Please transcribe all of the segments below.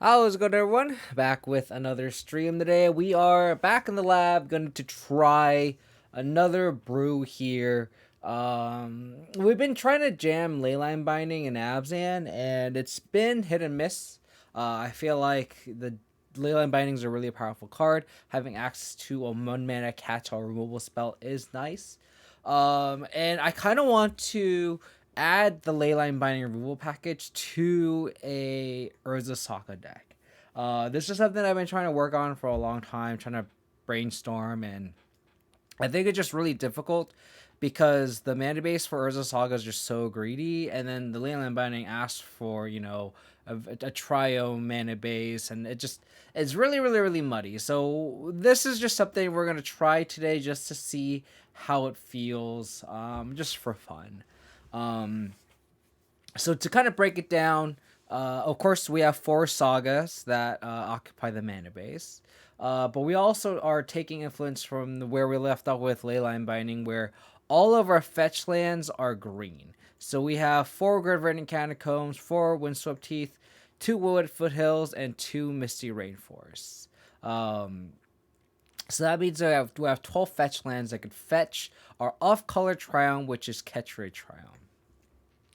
How's it going, everyone? Back with another stream today. We are back in the lab, going to try another brew here. We've been trying to jam Leyline Binding and Abzan, and it's been hit and miss. I feel like the Leyline Bindings are really a powerful card. Having access to a one mana catch-all removal spell is nice. And I kind of want to add the Leyline Binding removal package to a Urza Saga deck. This is something I've been trying to work on for a long time, trying to brainstorm, and I think it's just really difficult because the mana base for Urza Saga is just so greedy, and then the Leyline Binding asks for, a trio mana base, and it's really muddy. So this is just something we're gonna try today just to see how it feels, just for fun. Um, so to kind of break it down, of course we have four sagas that occupy the mana base. But we also are taking influence from where we left off with Leyline Binding, where all of our fetch lands are green. So we have four Great Verdant Catacombs, four Windswept Teeth, two Wooded Foothills, and two Misty Rainforests. Um, so that means we have 12 fetch lands that could fetch our off-color Triumph, which is Ketria Triumph.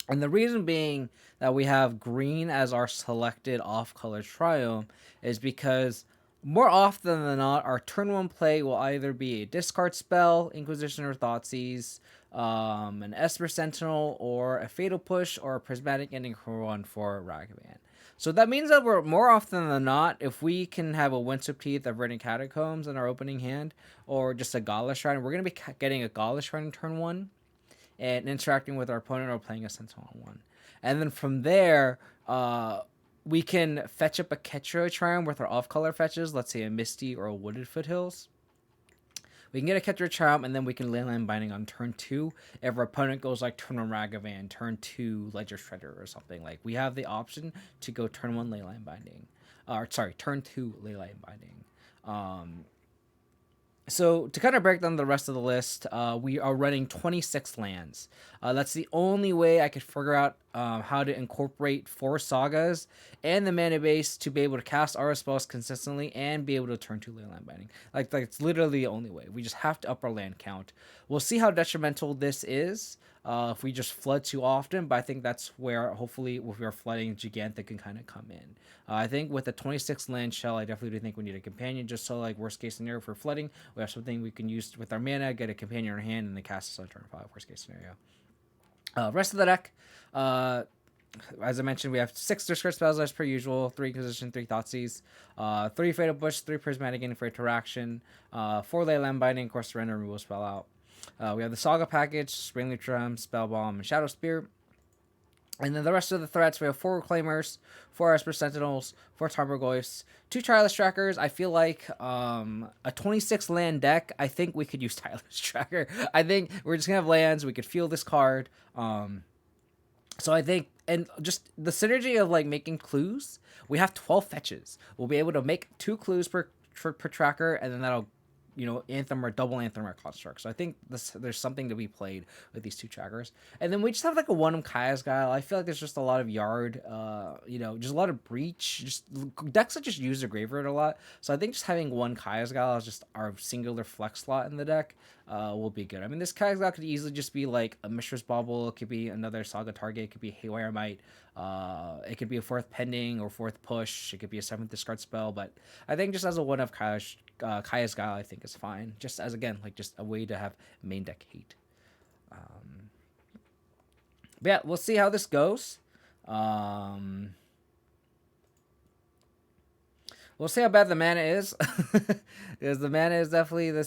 And the reason being that we have green as our selected off-color triome is because more often than not, our turn one play will either be a discard spell, Inquisition or Thoughtseize, an Esper Sentinel, or a Fatal Push, or a Prismatic Ending one for Ragavan. So that means that we're more often than not, if we can have a Windswept Teeth of Verdant Catacombs in our opening hand, or just a Gala Shrine, we're going to be getting a Gala Shrine in turn one and interacting with our opponent or playing a Sentinel on one. And then from there, we can fetch up a Ketria Triumph with our off-color fetches, let's say a Misty or a Wooded Foothills. We can get a Ketria Triumph, and then we can Leyline Binding on turn 2. If our opponent goes like turn 1 Ragavan, turn 2 Ledger Shredder or something, like we have the option to go turn 1 Leyline Binding. Turn 2 Leyline Binding. So to kind of break down the rest of the list, we are running 26 lands. That's the only way I could figure out how to incorporate four sagas and the mana base to be able to cast our spells consistently and be able to turn to Leyline Binding. Like it's literally the only way. We just have to up our land count. We'll see how detrimental this is if we just flood too often, but I think that's where hopefully if we're flooding, Gigantha can kind of come in. I think with the 26 land shell, I definitely do think we need a companion, just so like worst case scenario for flooding, we have something we can use with our mana, get a companion in our hand, and then cast us on turn 5, worst case scenario. Rest of the deck, as I mentioned, we have 6 discard spells as per usual, 3 Inquisition, 3 Thoughtseize, 3 Fatal Push, 3 Prismatic Ending for interaction, 4 Leyline Binding, of course, surrender removal spell out. We have the Saga package, Springleaf Drum, Spell Bomb, and Shadow Spear. And then the rest of the threats, we have 4 Reclaimers, 4 Esper Sentinels, 4 Tarmogoyfs, 2 Tireless Trackers. I feel like a 26 land deck, I think we could use Tireless Tracker. I think we're just going to have lands. We could feel this card. So I think, and just the synergy of like making clues, we have 12 fetches. We'll be able to make 2 clues per tracker, and then that'll anthem or double anthem or construct. So I think there's something to be played with these 2 trackers. And then we just have like a one Kaya's Guile. I feel like there's just a lot of yard, just a lot of breach. Just decks that just use the graveyard a lot. So I think just having one Kaya's Guile as just our singular flex slot in the deck will be good. I mean, this Kaya's Guile could easily just be like a Mistress Bauble. It could be another Saga target. It could be Haywire Might. It could be a 4th Pending or 4th Push. It could be a 7th discard spell. But I think just as a one of Kaya's Guile, I think is fine. Just as again, like just a way to have main deck hate. But yeah, we'll see how this goes. We'll see how bad the mana is, because the mana is definitely the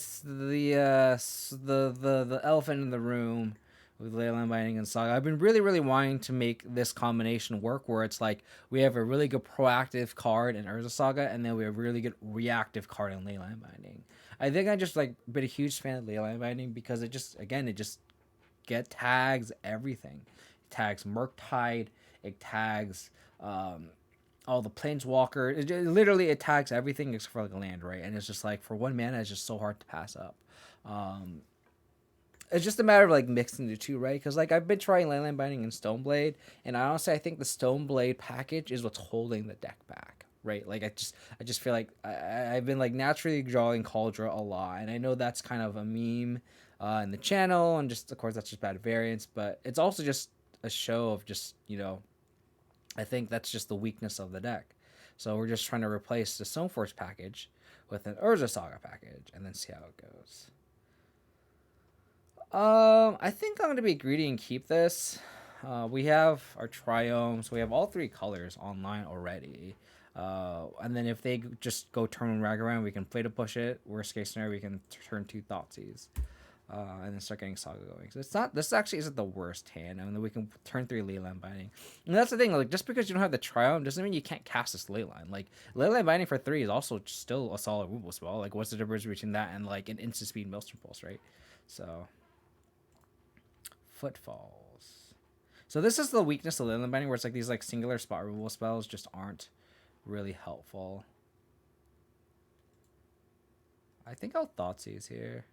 elephant in the room with Leyline Binding and Saga. I've been really wanting to make this combination work, where it's like we have a really good proactive card in Urza Saga, and then we have a really good reactive card in Leyline Binding. I think I just like been a huge fan of Leyline Binding because it just tags everything. It tags Murktide. It tags all the Planeswalker. Literally, it tags everything except for like a land, right? And it's just like for 1 mana, it's just so hard to pass up. It's just a matter of like mixing the 2, right? Because like I've been trying Leyline Binding and Stoneblade, and honestly, I think the Stoneblade package is what's holding the deck back right? Like I just feel like I've been like naturally drawing Cauldra a lot, and I know that's kind of a meme in the channel, and just of course that's just bad variance, but it's also just a show of just I think that's just the weakness of the deck. So we're just trying to replace the Stoneforge package with an Urza Saga package, and then see how it goes. I think I'm gonna be greedy and keep this. We have our triomes. We have all three colors online already. And then if they just go turn rag around, we can play to push it. Worst case scenario, we can turn two Thoughtseize. And then start getting Saga going. So it's not. This actually isn't the worst hand. I mean, we can turn three Leyline Binding, and that's the thing. Like, just because you don't have the Triumph doesn't mean you can't cast this Leyline. Like, Leyline Binding for three is also still a solid removal spell. Like, what's the difference between that and like an instant speed Maelstrom Pulse, right? So, Footfalls. So this is the weakness of Leyline Binding, where it's like these like singular spot removal spells just aren't really helpful. I think I'll Thoughtseize here.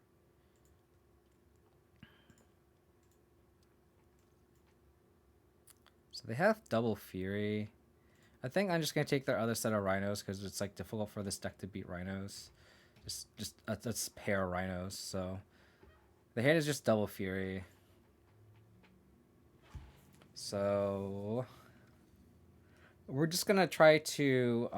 So they have double Fury. I think I'm just gonna take their other set of Rhinos because it's like difficult for this deck to beat Rhinos. Just let's pair Rhinos. So the hand is just double Fury. So we're just gonna try to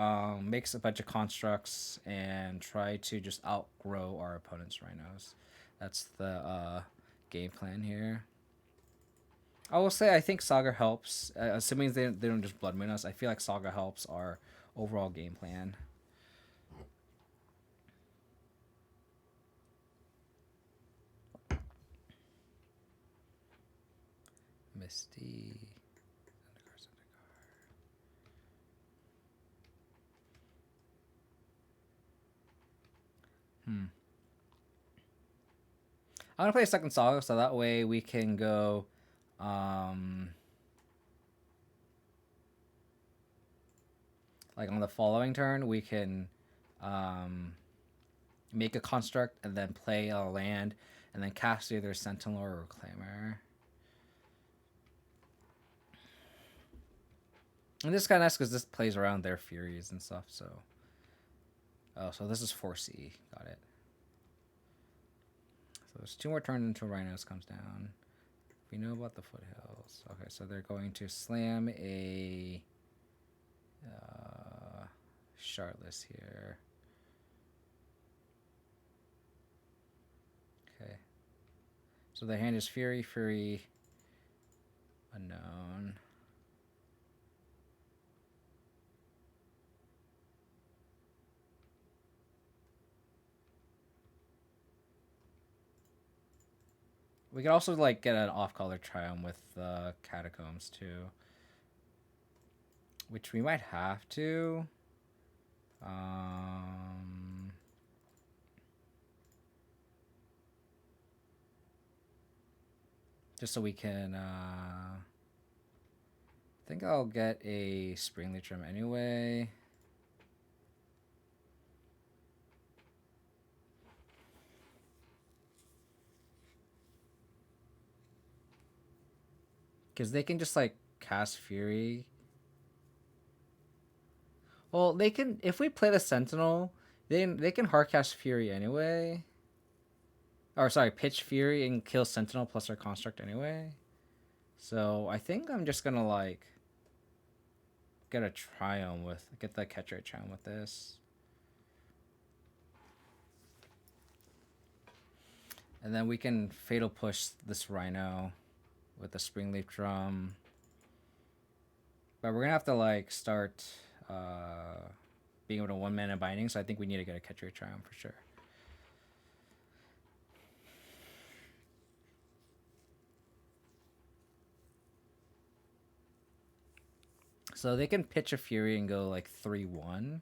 make a bunch of constructs and try to just outgrow our opponent's Rhinos. That's the game plan here. I will say I think Saga helps, assuming they don't just Blood Moon us. I feel like Saga helps our overall game plan. Misty. I'm gonna play a second Saga so that way we can go like on the following turn we can make a construct and then play a land and then cast either Sentinel or Reclaimer. And this is kind of nice because this plays around their Furies and stuff. So, oh, so this is 4C. Got it. So there's two more turns until Rhinos comes down. We know about the Foothills. Okay, so they're going to slam a Shardless here. Okay. So the hand is Fury, Fury, Unknown. We could also like get an off-color Triumph with Catacombs too, which we might have to. Just so we can. I think I'll get a Spring Leechrum anyway. Because they can just like cast Fury. Well, they can if we play the Sentinel, they can hardcast Fury anyway. Or sorry, pitch Fury and kill Sentinel plus our construct anyway. So I think I'm just gonna like get a Triumph get the Catcher Triumph with this. And then we can Fatal Push this Rhino with the Springleaf Drum. But we're gonna have to like start being able to 1-mana binding, so I think we need to get a Catcher Triumph for sure. So they can pitch a Fury and go like 3-1.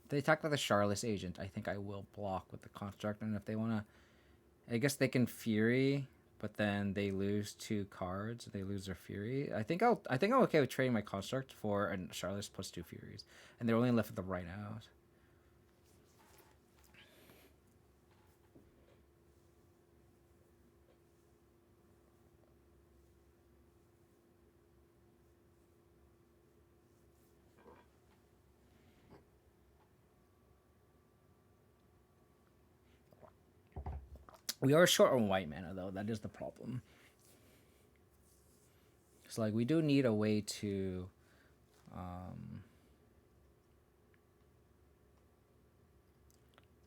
They attack with a Charless Agent. I think I will block with the Construct, and if they want to, I guess they can Fury, but then they lose 2 cards. They lose their Fury. I think I'm okay with trading my Construct for a Charless plus 2 Furies, and they're only left with the Rhinos. We are short on white mana though. That is the problem. So like we do need a way to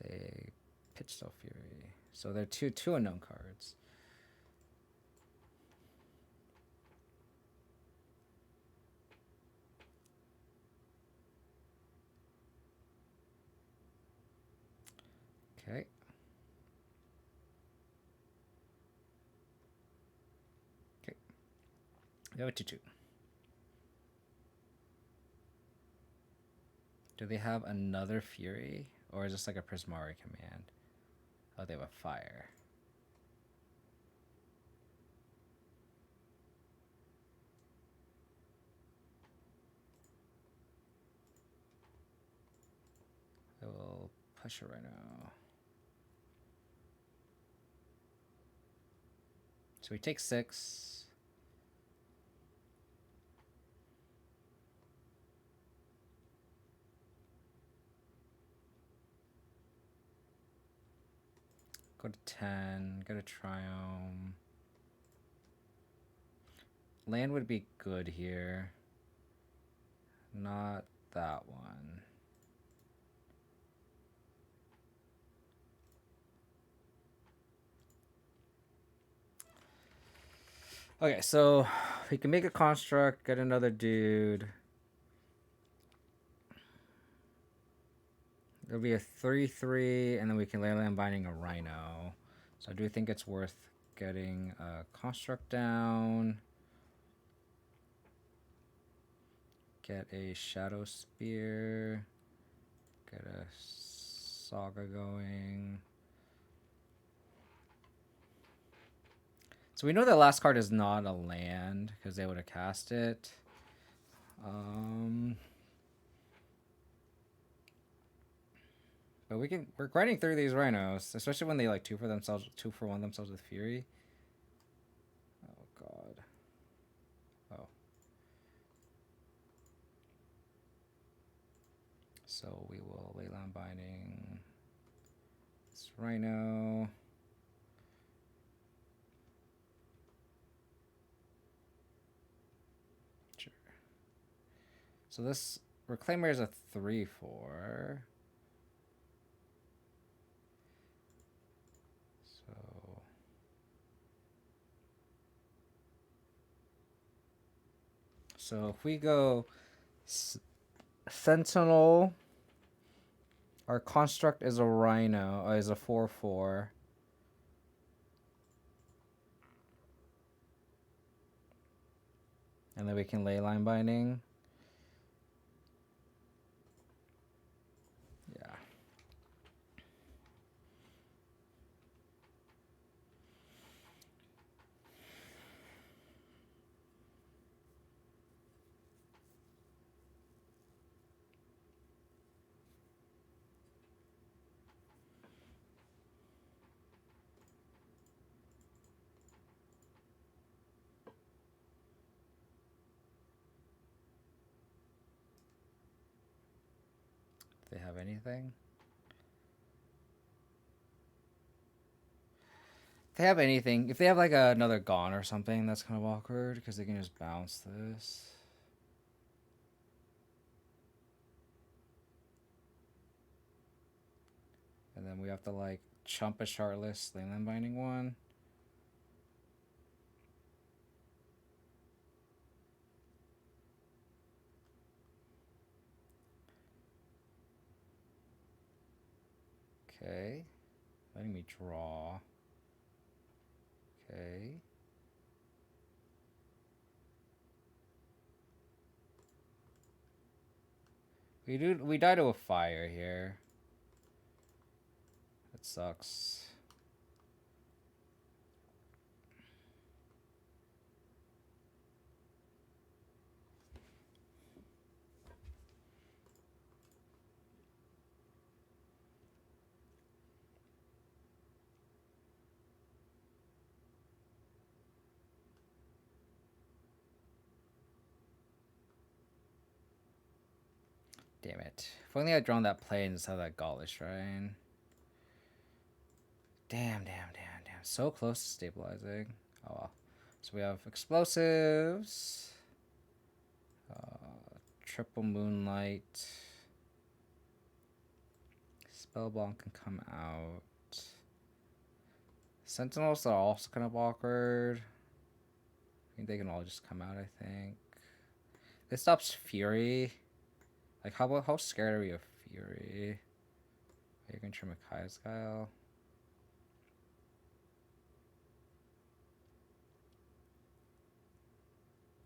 they pitch Stealth Fury. So they're two unknown cards. Okay. Okay. Go to 2. Do they have another Fury? Or is this like a Prismari command? Oh, they have a Fire. I will push it right now. So we take 6. Go to 10. Go to Triumph. Land would be good here. Not that one. Okay, so we can make a construct, get another dude. It'll be a 3/3, and then we can Leyline Binding a Rhino. So I do think it's worth getting a construct down. Get a Shadow Spear. Get a Saga going. So we know the last card is not a land because they would have cast it. But we're grinding through these Rhinos, especially when they like 2-for-1 themselves with Fury. Oh god. Oh. So we will Leyline Binding this Rhino. Sure. So this Reclaimer is a 3/4. So if we go Sentinel, our construct is a Rhino, is a 4/4. And then we can Leyline Binding. Yeah. Do they have anything? If they have anything, if they have like another Gone or something, that's kind of awkward because they can just bounce this. And then we have to like chump a Chartless Leyline Binding one. Okay. Letting me draw. Okay. We die to a fire here. That sucks. Damn it. If only I'd drawn that play instead of that Gaulish Shrine. Damn. So close to stabilizing. Oh well. So we have explosives. Triple moonlight. Spellbomb can come out. Sentinels are also kind of awkward. I think they can all just come out, I think. This stops Fury. Like, how scared are we of Fury? Are you going to trim a Kai's Guile?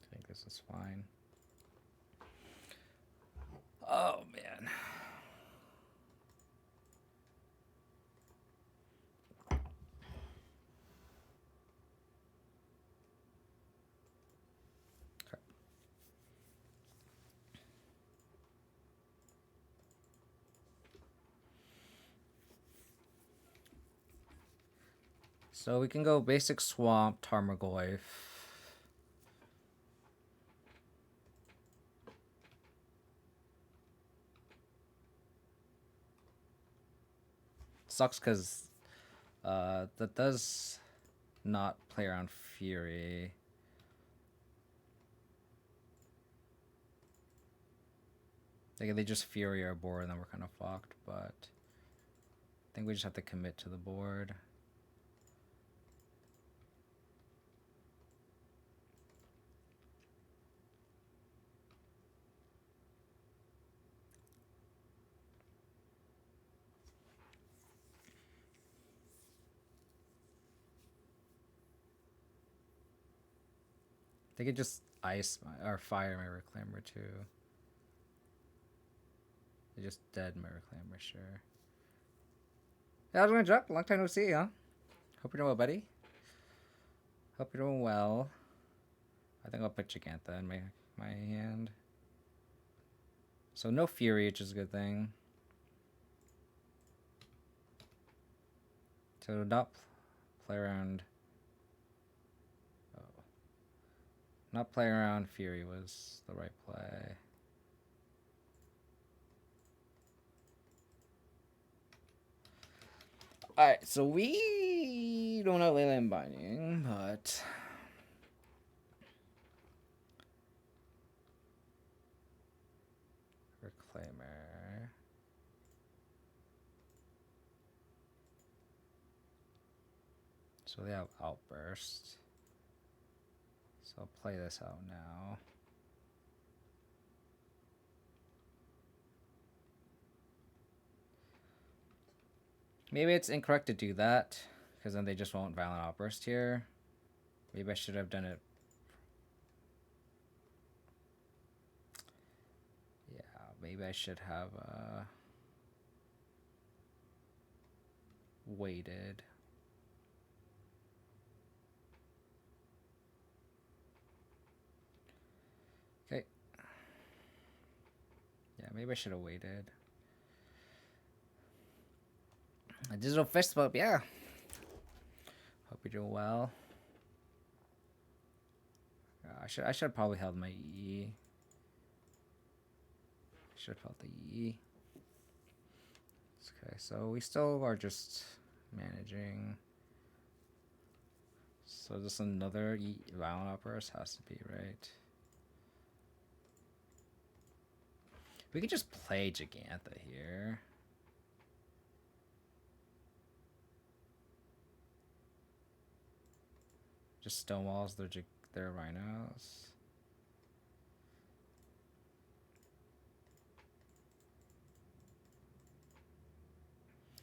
I think this is fine. Oh, man. So we can go basic swamp, Tarmogoyf. Sucks because that does not play around Fury. Like, they just Fury our board and then we're kind of fucked, but I think we just have to commit to the board. They could just ice or fire my Reclaimer too. They just dead my Reclaimer, sure. Yeah, I was gonna jump. Long time no see, huh? Hope you're doing well, buddy. Hope you're doing well. I think I'll put Gigantha in my hand. So no Fury, which is a good thing. So not play around. Oh. Not play around Fury was the right play. Alright, so we don't have Leyline Binding, but Reclaimer. So they have Outburst. So I'll play this out now. Maybe it's incorrect to do that, because then they just won't Violent Outburst here. Maybe I should have done it. Yeah, maybe I should have waited. Okay. Yeah, maybe I should have waited. A digital fist bump, yeah. Hope you're doing well. I should have probably held my E. Should have held the E. Okay, so we still are just managing. So just another Violent Outburst has to be, right? We could just play Gigantha here. Just stonewalls their Rhinos.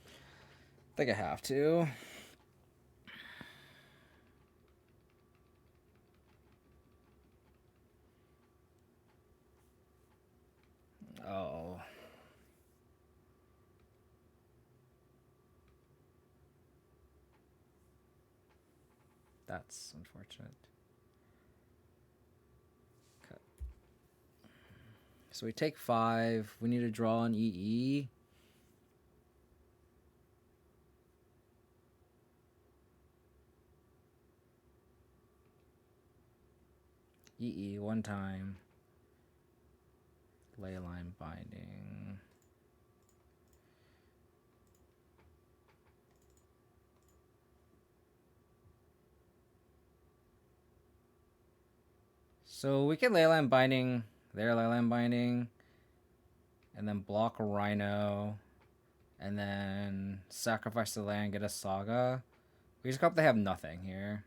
I think I have to. Oh. That's unfortunate. Okay. So we take 5. We need to draw an EE. EE one time. Leyline Binding. So we can Leyline Binding, their Leyline Binding, and then block a Rhino, and then sacrifice the land, get a Saga. We just hope they have nothing here.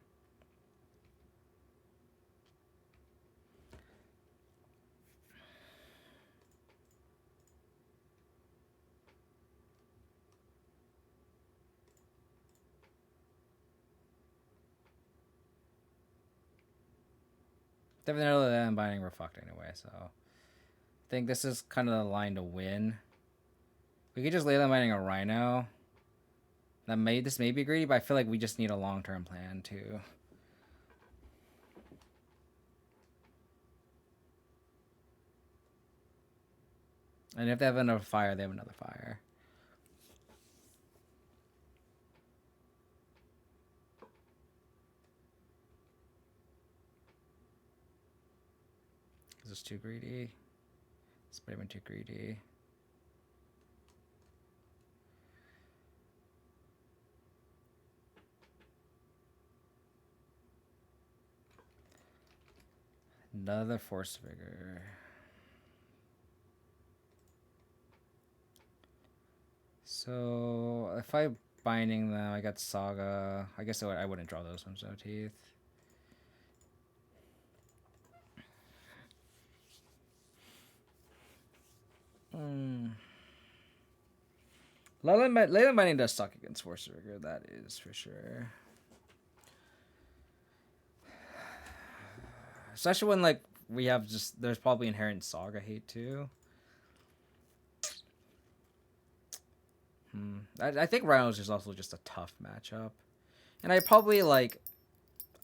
Definitely Leyline Binding, we're fucked anyway, so I think this is kind of the line to win. We could just Leyline Binding a Rhino. This may be greedy, but I feel like we just need a long-term plan too. And if they have another fire, they have another fire. Is this too greedy? This might have been too greedy. Another Force Vigor. So if I binding them, I got Saga. I guess I wouldn't draw those ones, no teeth. Leyline Binding does suck against Force Vigor, that is for sure. Especially when like we have just there's probably inherent Saga hate too. I think Rhinos is also just a tough matchup, and I probably like.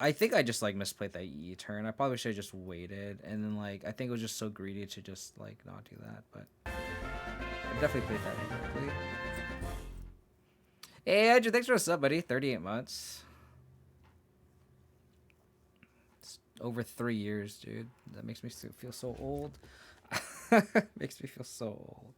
I think I just like misplayed that E turn. I probably should have just waited, and then like I think it was just so greedy to just like not do that. But I definitely played that incorrectly. Hey Andrew, thanks for the sub, buddy. 38 months. It's over 3 years, dude. That makes me feel so old. Makes me feel so old.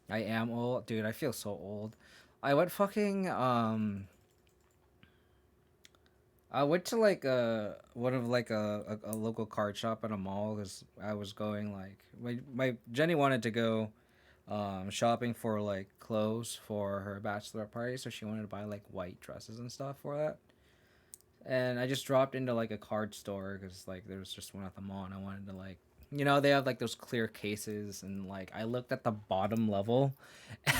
I am old, dude. I feel so old. I went fucking I went to like a local card shop at a mall because I was going like my Jenny wanted to go shopping for like clothes for her bachelor party, so she wanted to buy like white dresses and stuff for that. And I just dropped into like a card store because like there was just one at the mall, and I wanted to like they have like those clear cases, and like I looked at the bottom level,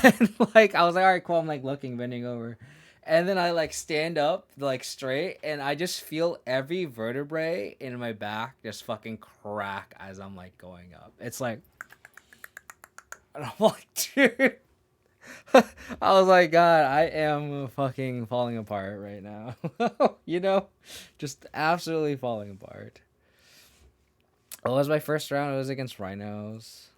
and like I was like, all right, cool. I'm like looking, bending over, and then I like stand up like straight, and I just feel every vertebrae in my back just fucking crack as I'm like going up. It's like, and I'm like, dude. I was like, God, I am fucking falling apart right now. Just absolutely falling apart. It was my first round. It was against Rhinos.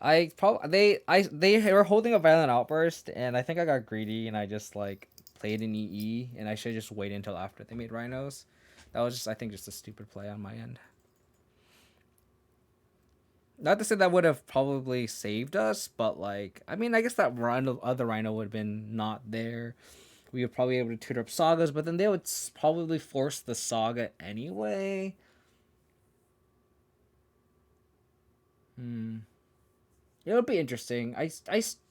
They were holding a violent outburst, and I think I got greedy, and I just like played an EE, and I should just wait until after they made Rhinos. That was just, I think, just a stupid play on my end. Not to say that would have probably saved us, but like, I mean, I guess that other Rhino would have been not there. We would probably be able to tutor up Sagas, but then they would probably force the Saga anyway. It would be interesting.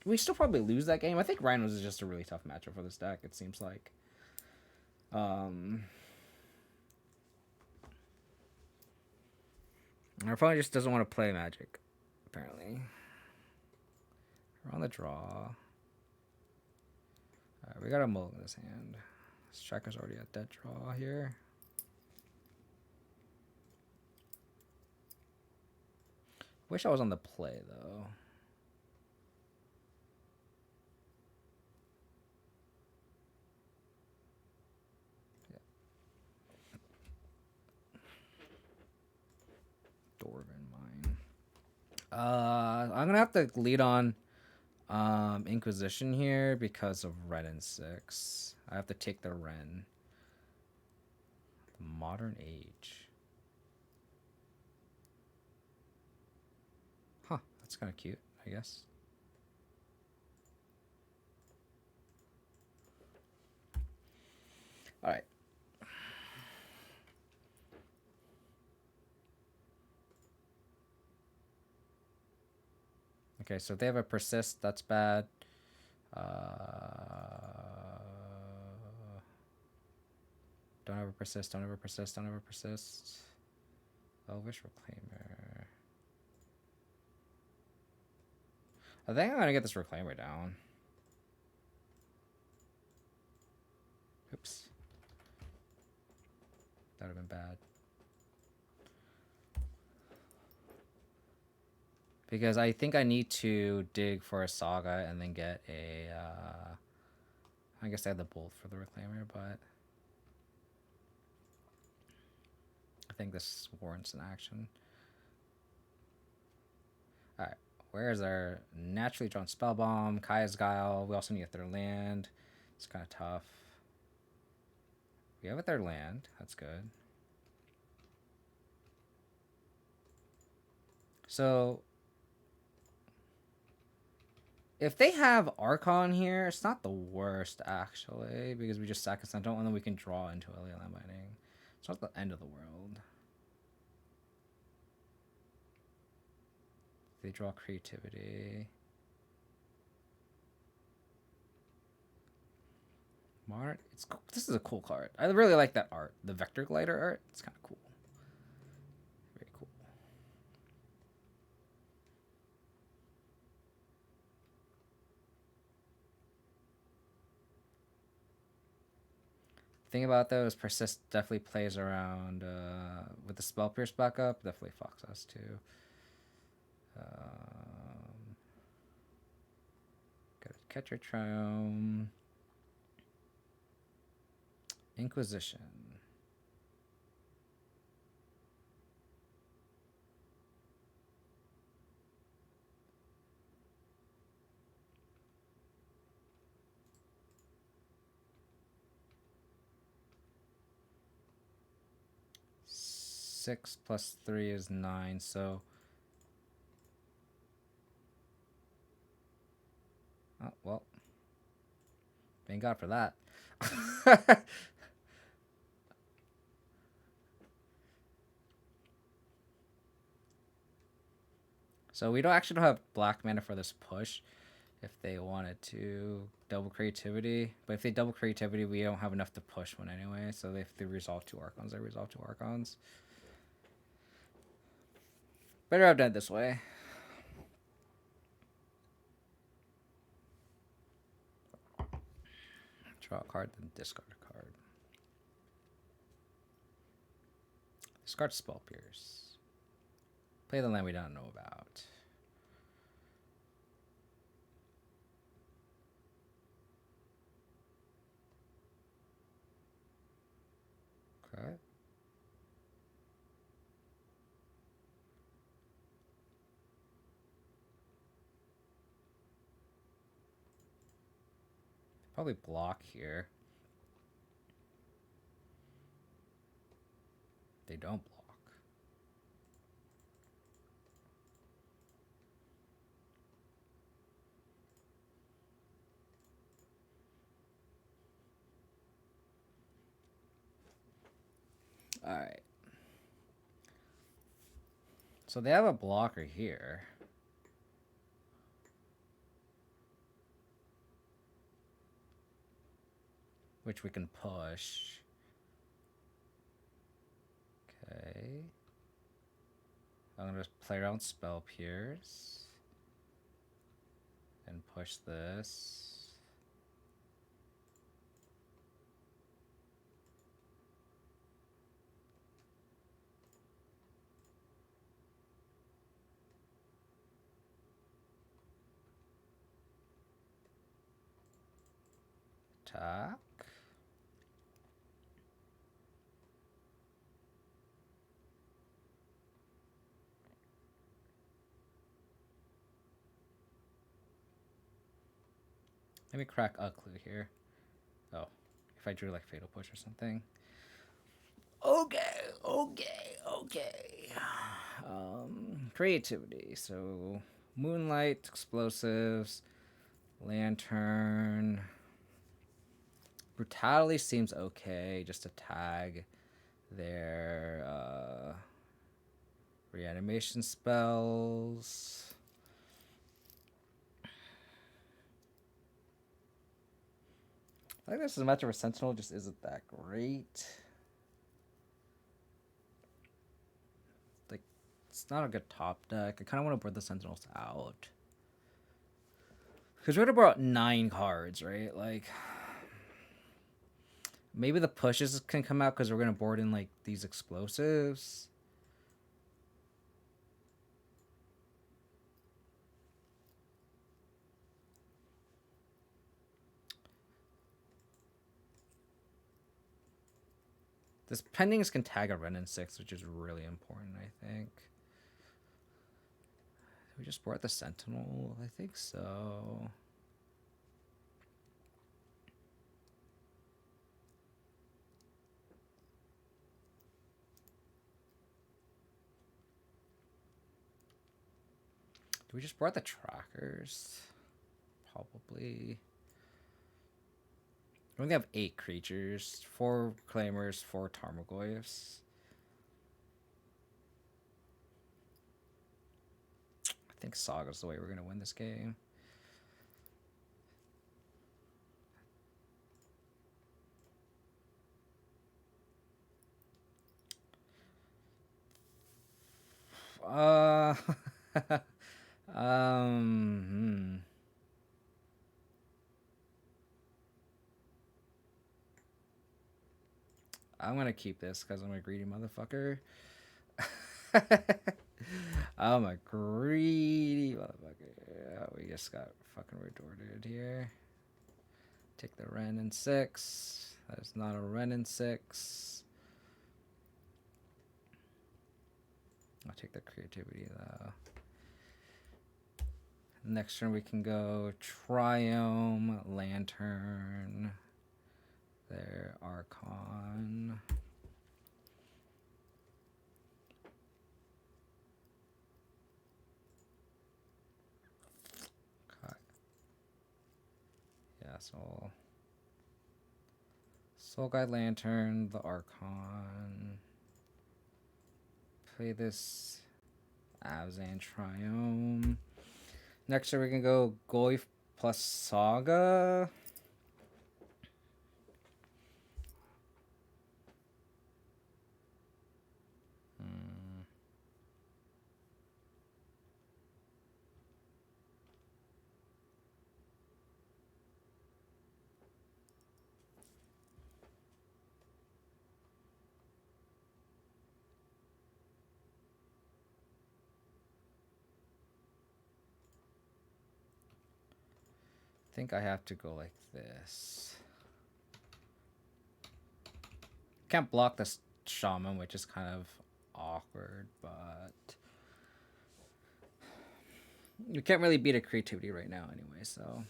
We still probably lose that game. I think Rhinos is just a really tough matchup for this deck. It seems like. Our opponent just doesn't want to play Magic, apparently. We're on the draw. Alright, we got a mulligan in his hand. This checker's already at dead draw here. Wish I was on the play, though. Dwarven Mine. I'm gonna have to lead on Inquisition here because of Ren and 6. I have to take the Ren. Modern Age. Huh, that's kind of cute, I guess. All right. Okay, so they have a persist. That's bad. Uh, don't ever persist. Don't ever persist. Don't ever persist. Elvish Reclaimer. I think I'm gonna get this Reclaimer down. Oops. That would have been bad. Because I think I need to dig for a Saga and then get a... I guess I had the Bolt for the Reclaimer, but... I think this warrants an action. Alright. Where is our naturally drawn Spellbomb? Kaya's Guile. We also need a third land. It's kind of tough. We have a third land. That's good. So... if they have Archon here, it's not the worst, actually, because we just sack a Sentinel and then we can draw into a Leyline Binding. It's not the end of the world. They draw Creativity. Mart. It's cool. This is a cool card. I really like that art. The Vector Glider art. It's kind of cool. Very cool. Thing about those, Persist definitely plays around with the Spell Pierce backup. Definitely fucks us too. Got a Catcher Triome. Inquisition. Six plus 3 is 9, so... oh, well. Thank God for that. So we don't actually have black mana for this push if they wanted to double Creativity. But if they double Creativity, we don't have enough to push one anyway. So if they resolve 2 Archons, they resolve 2 Archons. Better have done it this way. Draw a card, then discard a card. Discard Spell Pierce. Play the land we don't know about. Okay. Probably block here. They don't block. Alright. So they have a blocker here. Which we can push. Okay. I'm gonna just play around Spell Pierce. And push this. Attack. Let me crack a clue here. Oh, if I drew like Fatal Push or something. Okay. Creativity. So, Moonlight, Explosives, Lantern. Brutality seems okay. Just a tag their reanimation spells. I think this is a matchup where Sentinel just isn't that great. Like, it's not a good top deck. I kind of want to board the Sentinels out. Because we're going to board out 9 cards, right? Like, maybe the pushes can come out because we're going to board in, like, these explosives. This pendings can tag a Ren in 6, which is really important, I think. Did we just board the Sentinel? I think so. Do we just board the trackers? Probably. We only have 8 creatures, 4 claimers, 4 Tarmogoyfs. I think Saga's the way we're gonna win this game. Hmm. I'm gonna keep this because I'm a greedy motherfucker. I'm a greedy motherfucker. We just got fucking retorted here. Take the Ren in 6. That is not a Ren in 6. I'll take the creativity though. Next turn we can go Triome, Lantern, their Archon. Okay. Yeah, so Soul Guide Lantern, the Archon. Play this Abzan Triome. Next turn we can go Goyf plus Saga. I think I have to go like this. Can't block this Shaman, which is kind of awkward, but you can't really beat a creativity right now anyway, so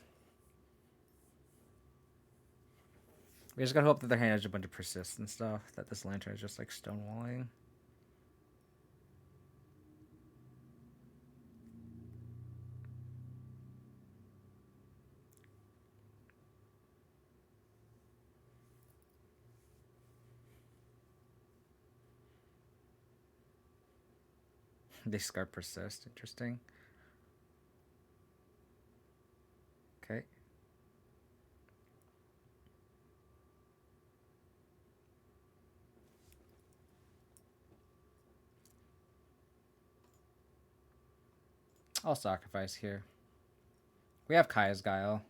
we just gotta hope that their hand has a bunch of persist and stuff, that this Lantern is just like stonewalling. They discard persist. Interesting. Okay. I'll sacrifice here. We have Kaya's Guile.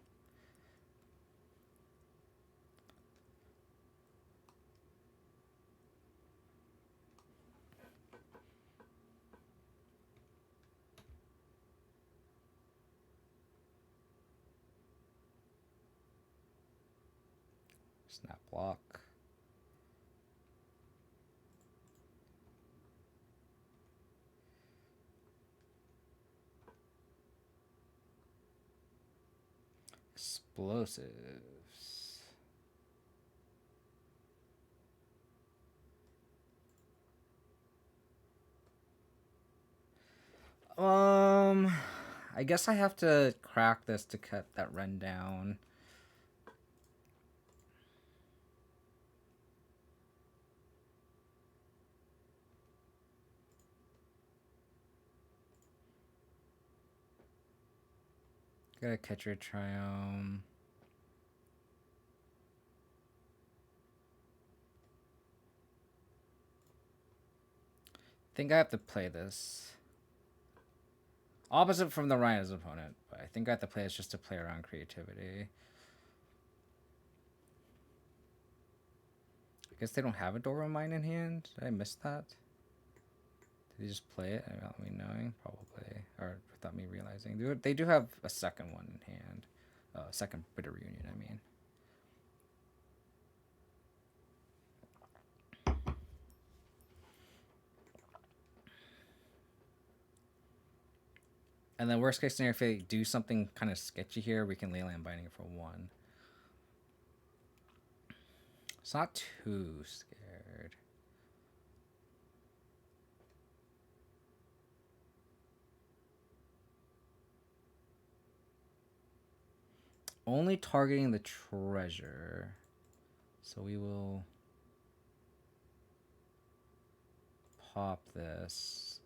Snap block. Explosives. I guess I have to crack this to cut that Ren down. Gotta catch your triome. Think I have to play this. Opposite from the Rhinos opponent, but I think I have to play this just to play around creativity. I guess they don't have a Dora Mine in hand. Did I miss that? Did they just play it without me knowing? Probably. Or without me realizing. They do have a second one in hand. Second Bitter Reunion, I mean. And then worst case scenario, if they do something kind of sketchy here, we can Leyline Binding for 1. It's not too scared. Only targeting the treasure. So we will pop this.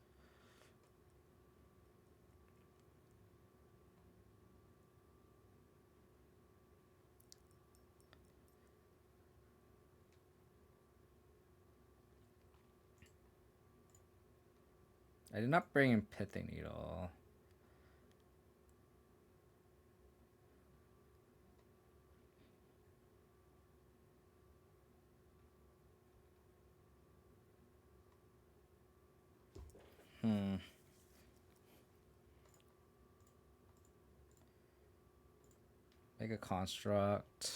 I did not bring in Pithing Needle. Make a construct.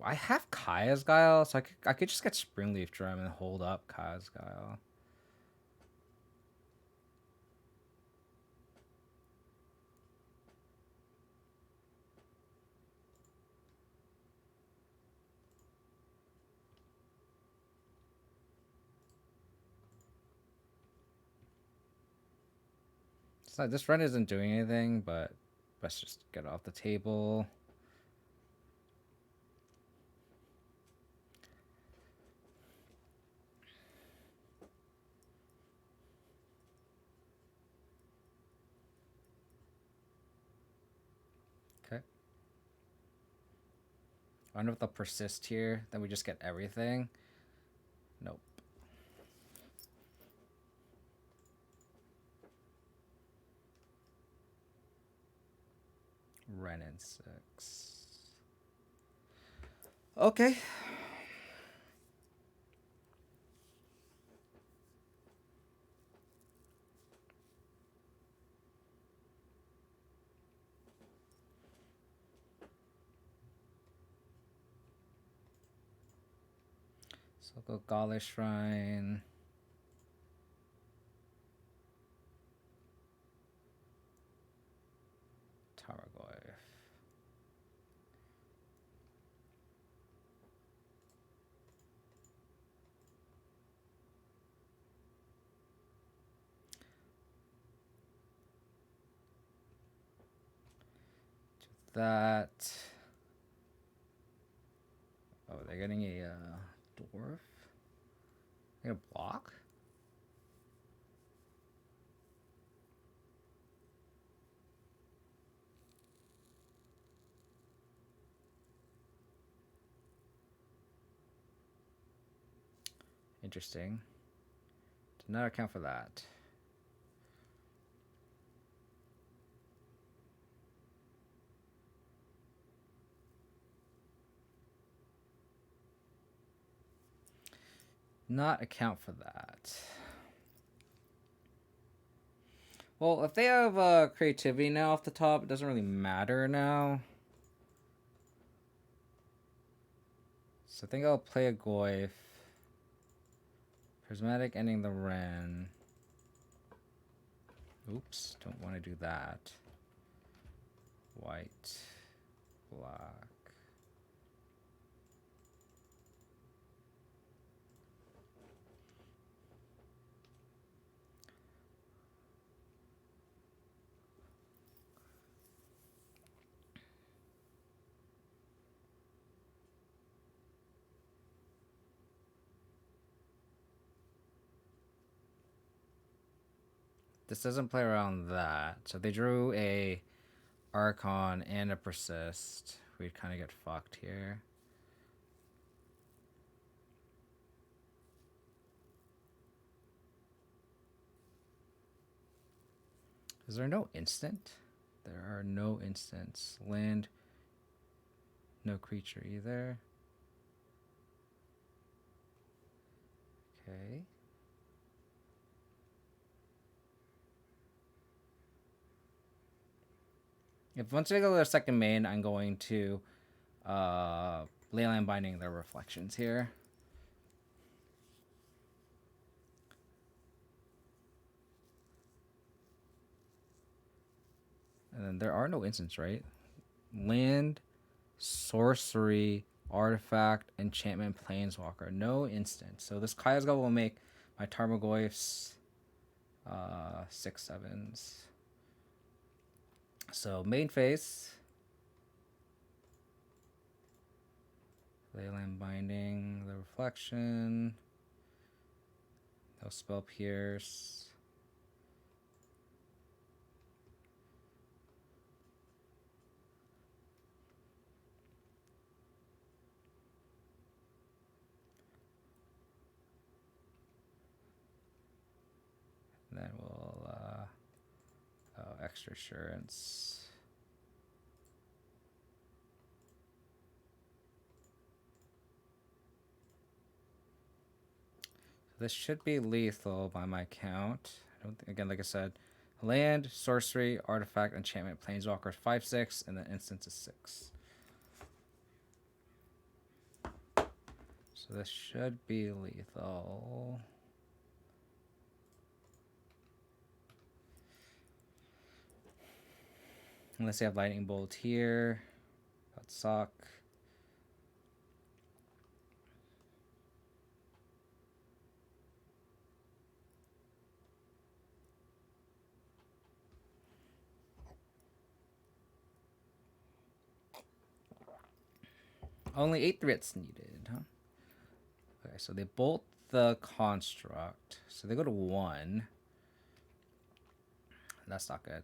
I have Kaya's Guile, so I could just get Springleaf Drum and hold up Kaya's Guile. So this run isn't doing anything, but let's just get it off the table. Okay. I wonder if they'll persist here. Then we just get everything. Nope. Renin 6. Okay. So I'll go Gala Shrine. Tarmogoyf. That. Oh, they're getting a dwarf. They a block. Interesting. Did not account for that. Not account for that. Well, if they have creativity now off the top, it doesn't really matter now. So I think I'll play a Goyf. Prismatic ending the Ren. Oops, don't want to do that. White, black. This doesn't play around that. So they drew a Archon and a Persist. We'd kind of get fucked here. Is there no instant? There are no instants. Land, no creature either. Okay. If once I go to the second main, I'm going to Leyline Binding their reflections here. And then there are no instants, right? Land, sorcery, artifact, enchantment, planeswalker. No instants. So this Kaiosga will make my Tarmogoyfs 6/7s. So main phase. Leyline Binding, the reflection. No spell pierce. And then we'll extra assurance. This should be lethal by my count. I don't think, again, like I said, land, sorcery, artifact, enchantment, planeswalker 5/6, and then instance is 6. So this should be lethal. Unless they have lightning bolt here, that'd suck. Only 8 threats needed, huh? Okay, so they bolt the construct. So they go to 1. That's not good.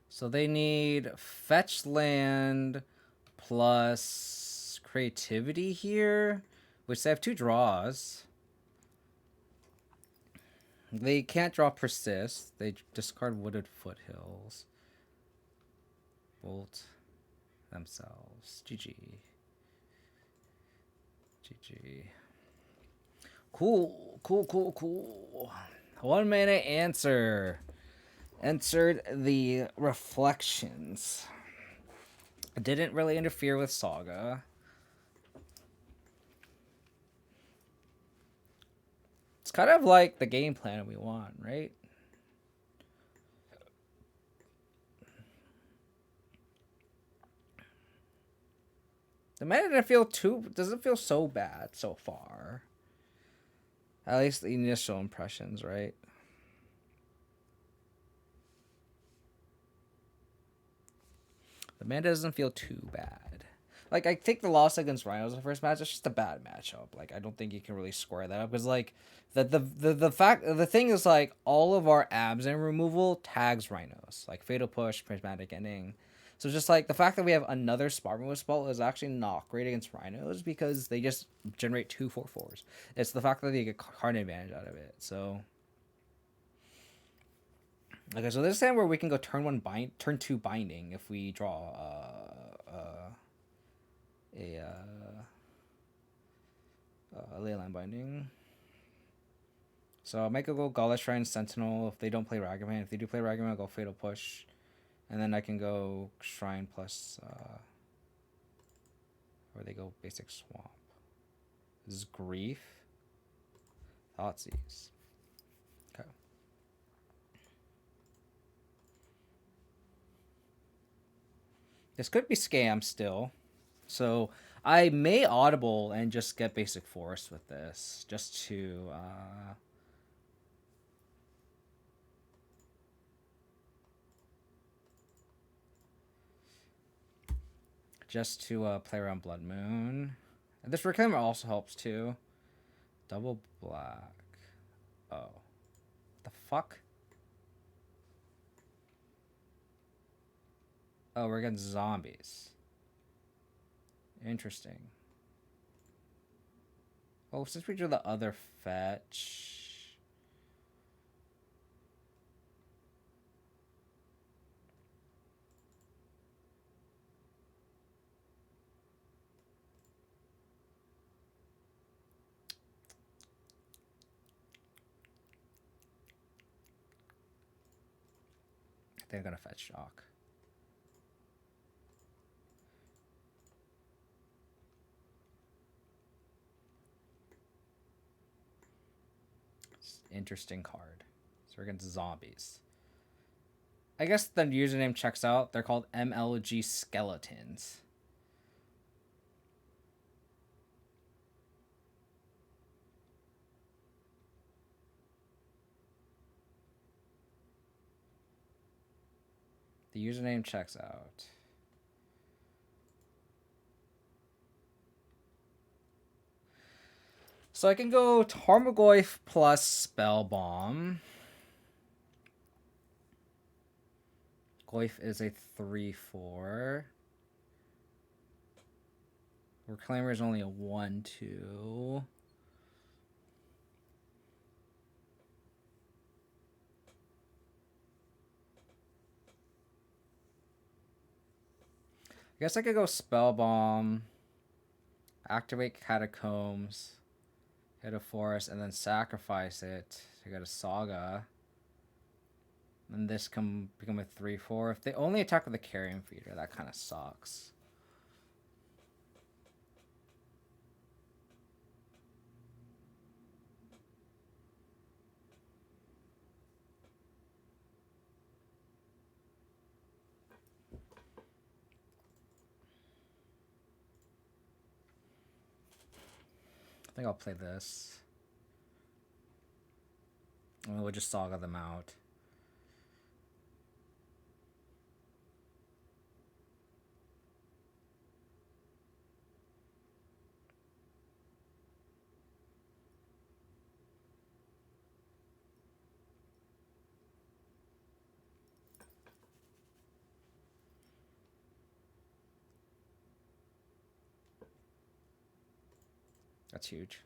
So they need fetch land plus creativity here, which they have 2 draws. They can't draw Persist. They discard Wooded Foothills. Bolt themselves. GG. GG. Cool. 1 minute answer. Entered the reflections. Didn't really interfere with Saga. It's kind of like the game plan we want, right? The meta doesn't feel so bad so far. At least the initial impressions, right? The meta doesn't feel too bad. Like, I think the loss against Rhinos the first match, it's just a bad matchup. Like, I don't think you can really square that up. Because, like, the thing is, like, all of our Abzan removal tags Rhinos. Like, Fatal Push, Prismatic Ending. So just, like, the fact that we have another Spot Removal spell is actually not great against Rhinos because they just generate 2 4/4s. It's the fact that they get card advantage out of it. So... Okay, so this is where we can go turn 2 binding if we draw a Leyline Binding. So I might go Gauntlet Shrine Sentinel if they don't play Ragavan. If they do play Ragavan, I'll go Fatal Push. And then I can go Shrine plus... or they go Basic Swamp. This is Grief. Thoughtseize. Okay. This could be scam still. So I may audible and just get Basic Force with this. Just to... play around Blood Moon. And this Reclaimer also helps too. Double black. Oh. The fuck? Oh, we're against zombies. Interesting. Oh, since we drew the other fetch... I think I'm gonna fetch shock. Interesting card. So we're against zombies. I guess the username checks out. They're called MLG Skeletons. The username checks out. So I can go Tarmogoyf plus Spell Bomb. Goyf is a 3/4. Reclaimer is only a 1/2. I guess I could go Spell Bomb, activate Catacombs, hit a forest, and then sacrifice it to get a Saga. And this can become a 3/4. If they only attack with a Carrion Feeder, that kind of sucks. I think I'll play this. And we'll just Saga them out. That's huge.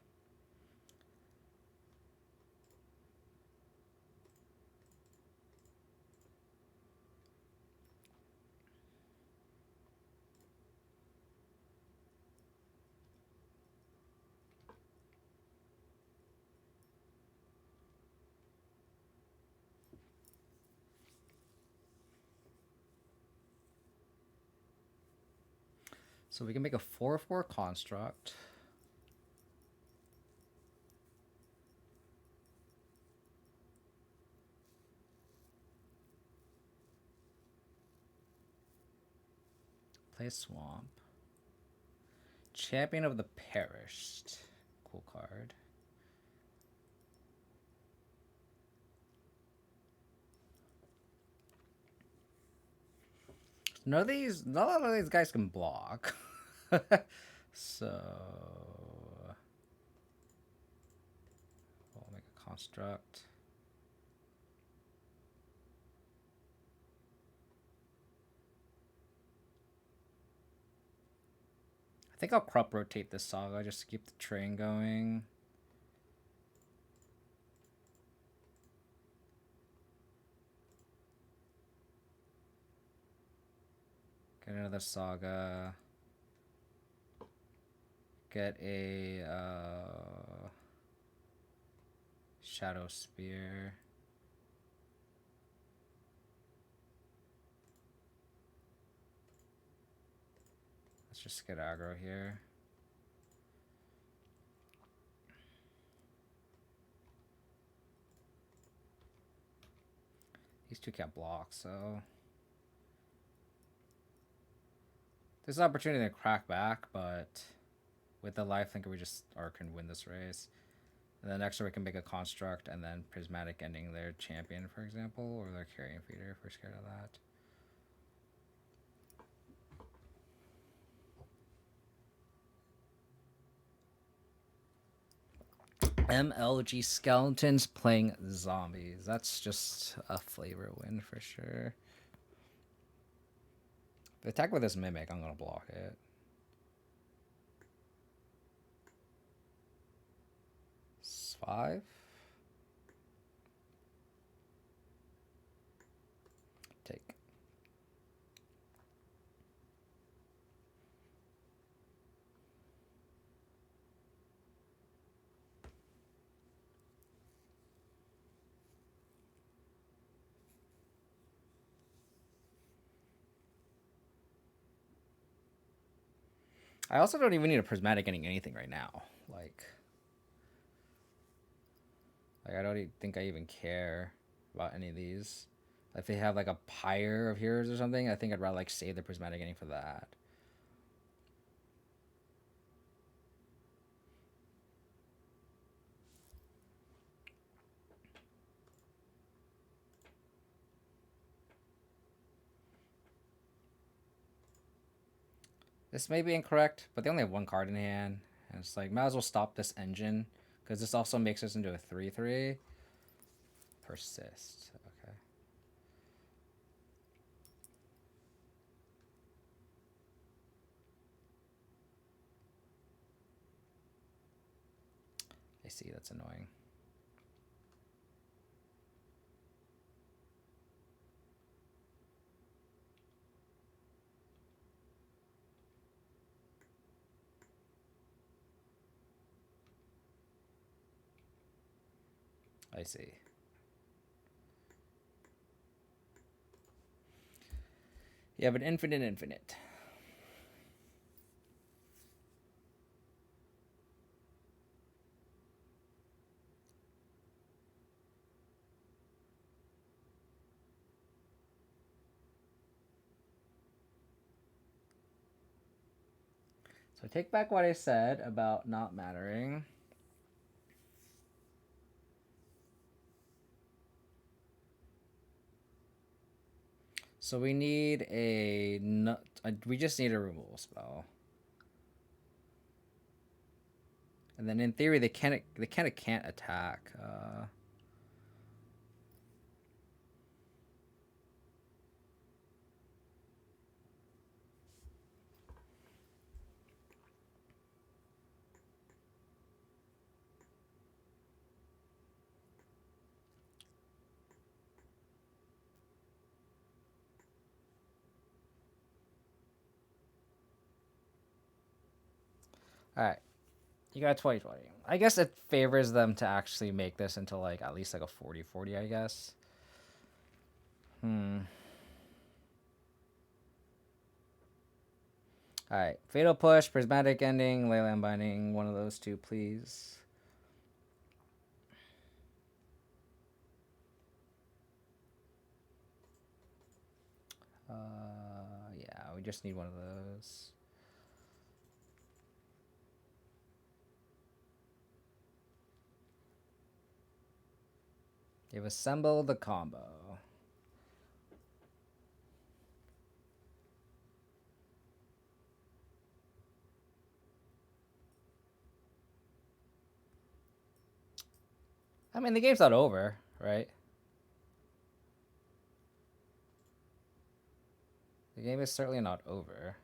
So we can make a 4/4 construct. Play Swamp. Champion of the Perished. Cool card. None of these guys can block. So we'll make a construct. I think I'll crop rotate this Saga just to keep the train going. Get another Saga. Get a Shadow Spear. Let's just get aggro here. These two can't block, so there's an opportunity to crack back, but with the lifelink, we just can win this race. And then next we can make a construct and then prismatic ending their champion, for example, or their carrion feeder if we're scared of that. MLG Skeletons playing zombies. That's just a flavor win for sure. If they attack with this Mimic, I'm going to block it. It's 5. Take. I also don't even need a prismatic getting anything right now. Like I don't think I even care about any of these. If they have like a pyre of heroes or something, I think I'd rather like save the prismatic ending for that. This may be incorrect, but they only have one card in hand, and it's like might as well stop this engine because this also makes us into a 3/3. Persist. Okay. I see. That's annoying. I see. You have an infinite. So take back what I said about not mattering. So we need we just need a removal spell. And then in theory they kind of can't attack. All right. You got 2020. I guess it favors them to actually make this into like at least like a 40/40, I guess. All right. Fatal Push, Prismatic Ending, Leyline Binding. One of those two, please. Yeah, we just need one of those. You've assembled the combo. I mean, the game's not over, right? The game is certainly not over.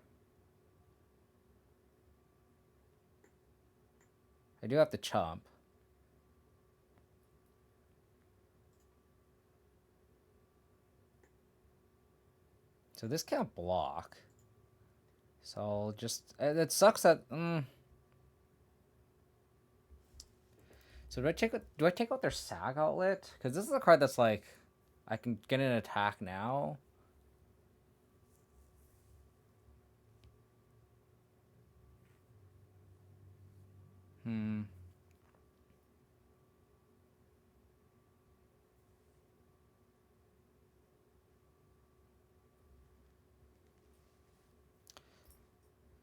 I do have to chomp. So this can't block. So I'll just... It sucks that... So do I take out their Sag Outlet? Because this is a card that's like... I can get an attack now.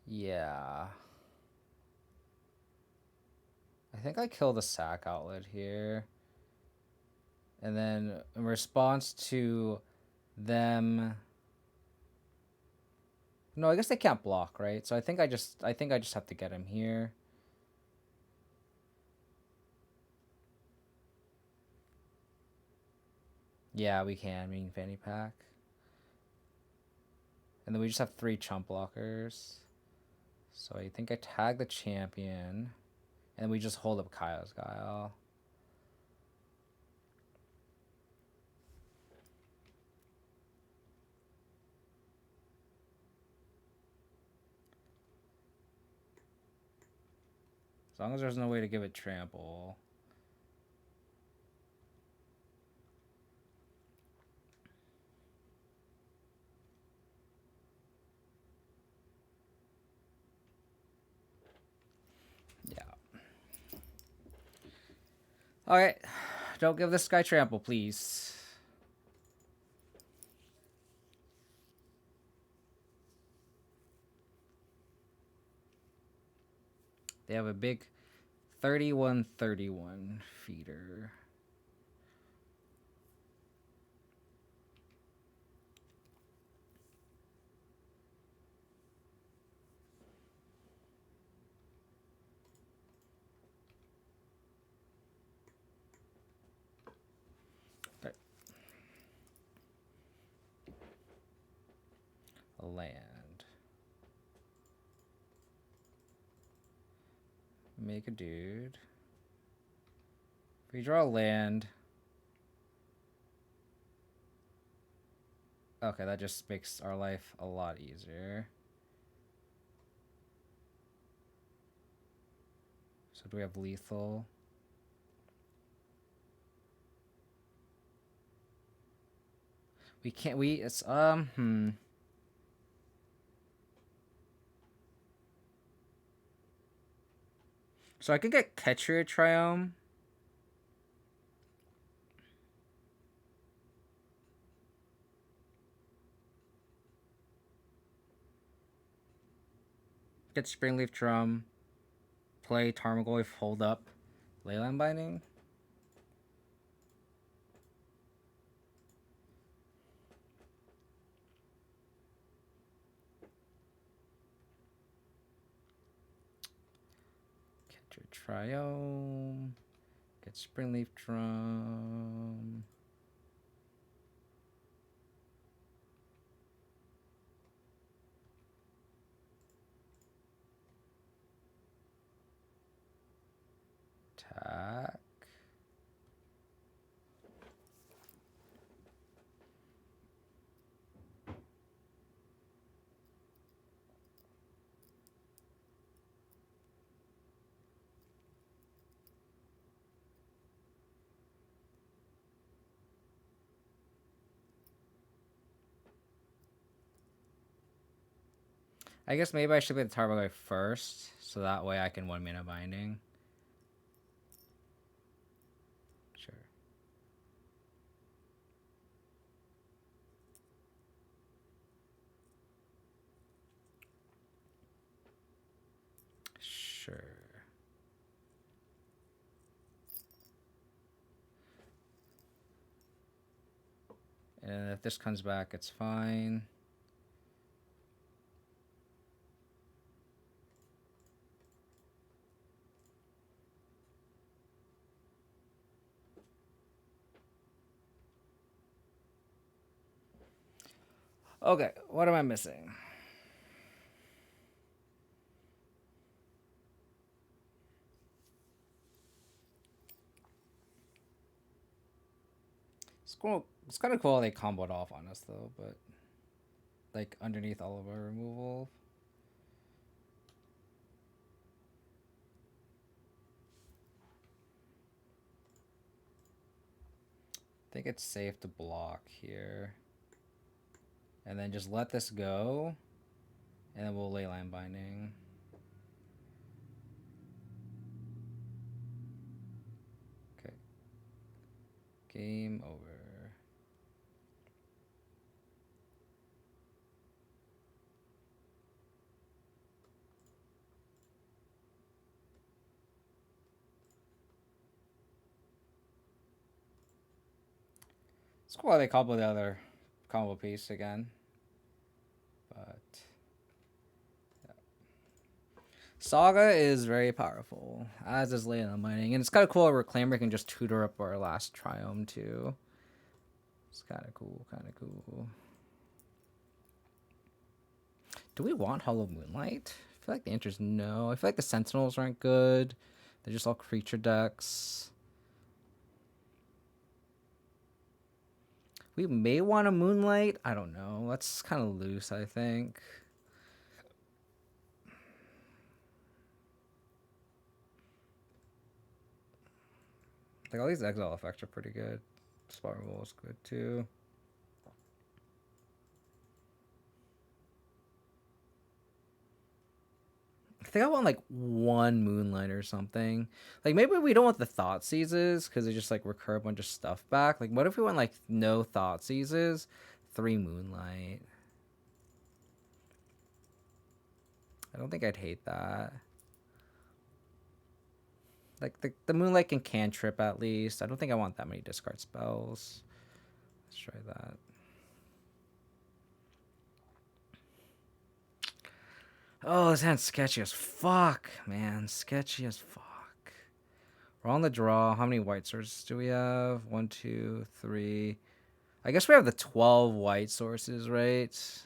Yeah. I think I kill the Sack Outlet here. And then in response to them... No, I guess they can't block, right? So I think I just have to get him here. Yeah, we can. Mean fanny pack. And then we just have 3 chump blockers. So I think I tag the champion. And we just hold up Kaio's Guile. As long as there's no way to give it trample. Yeah. Alright. Don't give this guy trample, please. They have a big 31-31 feeder. Okay. A land. Make a dude. If we draw a land. Okay, that just makes our life a lot easier. So do we have lethal? We can't, it's, So I could get Catcher Triome. Get Springleaf Drum. Play Tarmogoyf, hold up. Leyline Binding. Catcher Triome. Get Springleaf Drum. Attack. I guess maybe I should play the Tarmogoyf first, so that way I can 1-mana binding. Sure. Sure. And if this comes back, it's fine. Okay, what am I missing? It's cool. It's kind of cool they comboed off on us though, but like underneath all of our removal. I think it's safe to block here. And then just let this go. And then we'll Leyline Binding. Okay. Game over. It's cool they combo the other combo piece again. But yeah. Saga is very powerful, as is Leyline Binding. And it's kind of cool Reclaimer can just tutor up our last Triome too. It's kind of cool, kind of cool. Do we want Hollow Moonlight? I feel like the answer is no. I feel like the Sentinels aren't good. They're just all creature decks. We may want a Moonlight. I don't know. That's kind of loose, I think. Like, all these exile effects are pretty good. Spot Removal is good, too. I think I want, like, one Moonlight or something. Like, maybe we don't want the Thought Seizes, because they just, like, recur a bunch of stuff back. Like, what if we want, like, no Thought Seizes? 3 Moonlight. I don't think I'd hate that. Like, the Moonlight can cantrip at least. I don't think I want that many discard spells. Let's try that. Oh, this hand's sketchy as fuck, man. Sketchy as fuck. We're on the draw. How many white sources do we have? 1, 2, 3. I guess we have the 12 white sources, right?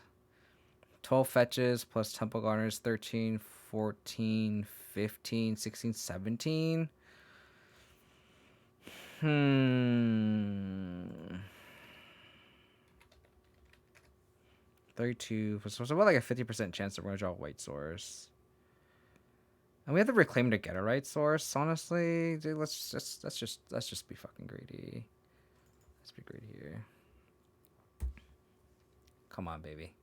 12 fetches plus Temple Garners, 13, 14, 15, 16, 17. 32. So it's about like a 50% chance that we're gonna draw a white source. And we have to reclaim to get a right source, honestly. Dude, let's just be fucking greedy. Let's be greedy here. Come on, baby.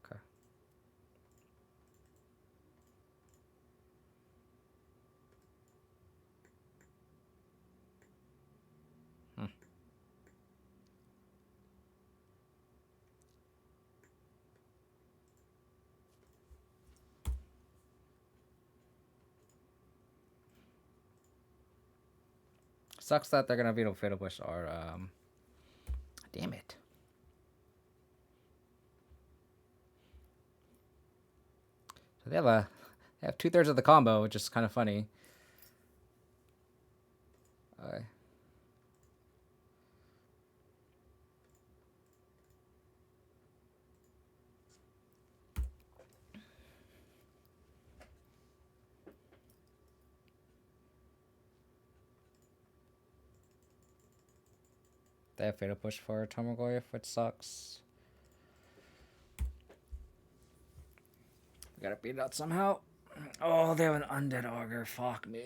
Okay. Sucks that they're gonna be able to Fatal Push our damn it. So they have 2/3 of the combo, which is kind of funny. They have Fatal Push for Tarmogoyf, which sucks. We gotta beat it out somehow. Oh, they have an Undead Augur. Fuck me.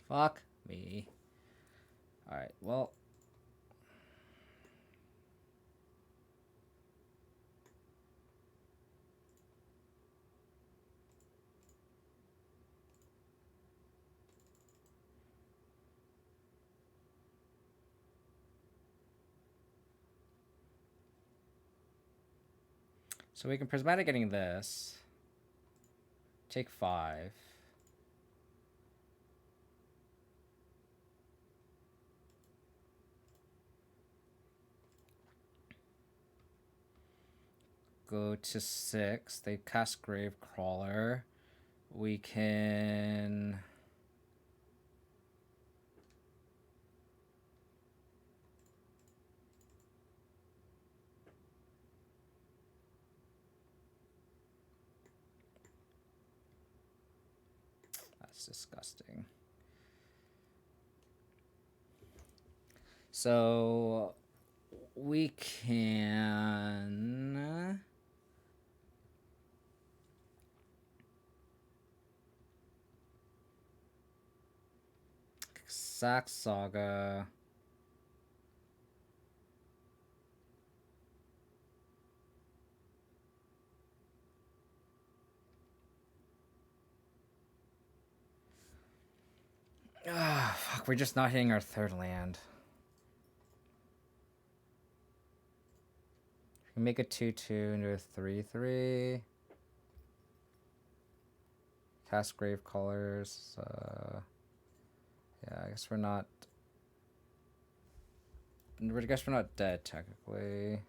Fuck me. Alright, well. So we can Prismatic getting this. Take 5. Go to 6. They cast Gravecrawler. We can... That's disgusting. So we can... Sack Saga. Ah, fuck, we're just not hitting our 3rd land. We can make a 2/2 into a 3/3. Cast Grave Colors. Yeah, I guess we're not... I guess we're not dead, technically.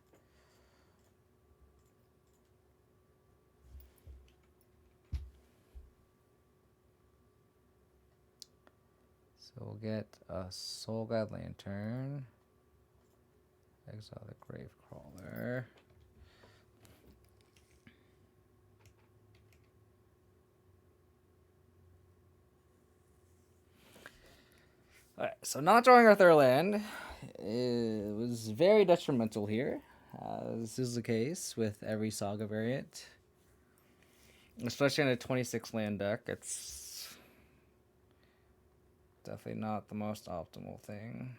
So we'll get a Soul Guide Lantern. Exile the Gravecrawler. Alright, so not drawing our third land was very detrimental here, as is the case with every Saga variant. Especially in a 26 land deck, it's definitely not the most optimal thing.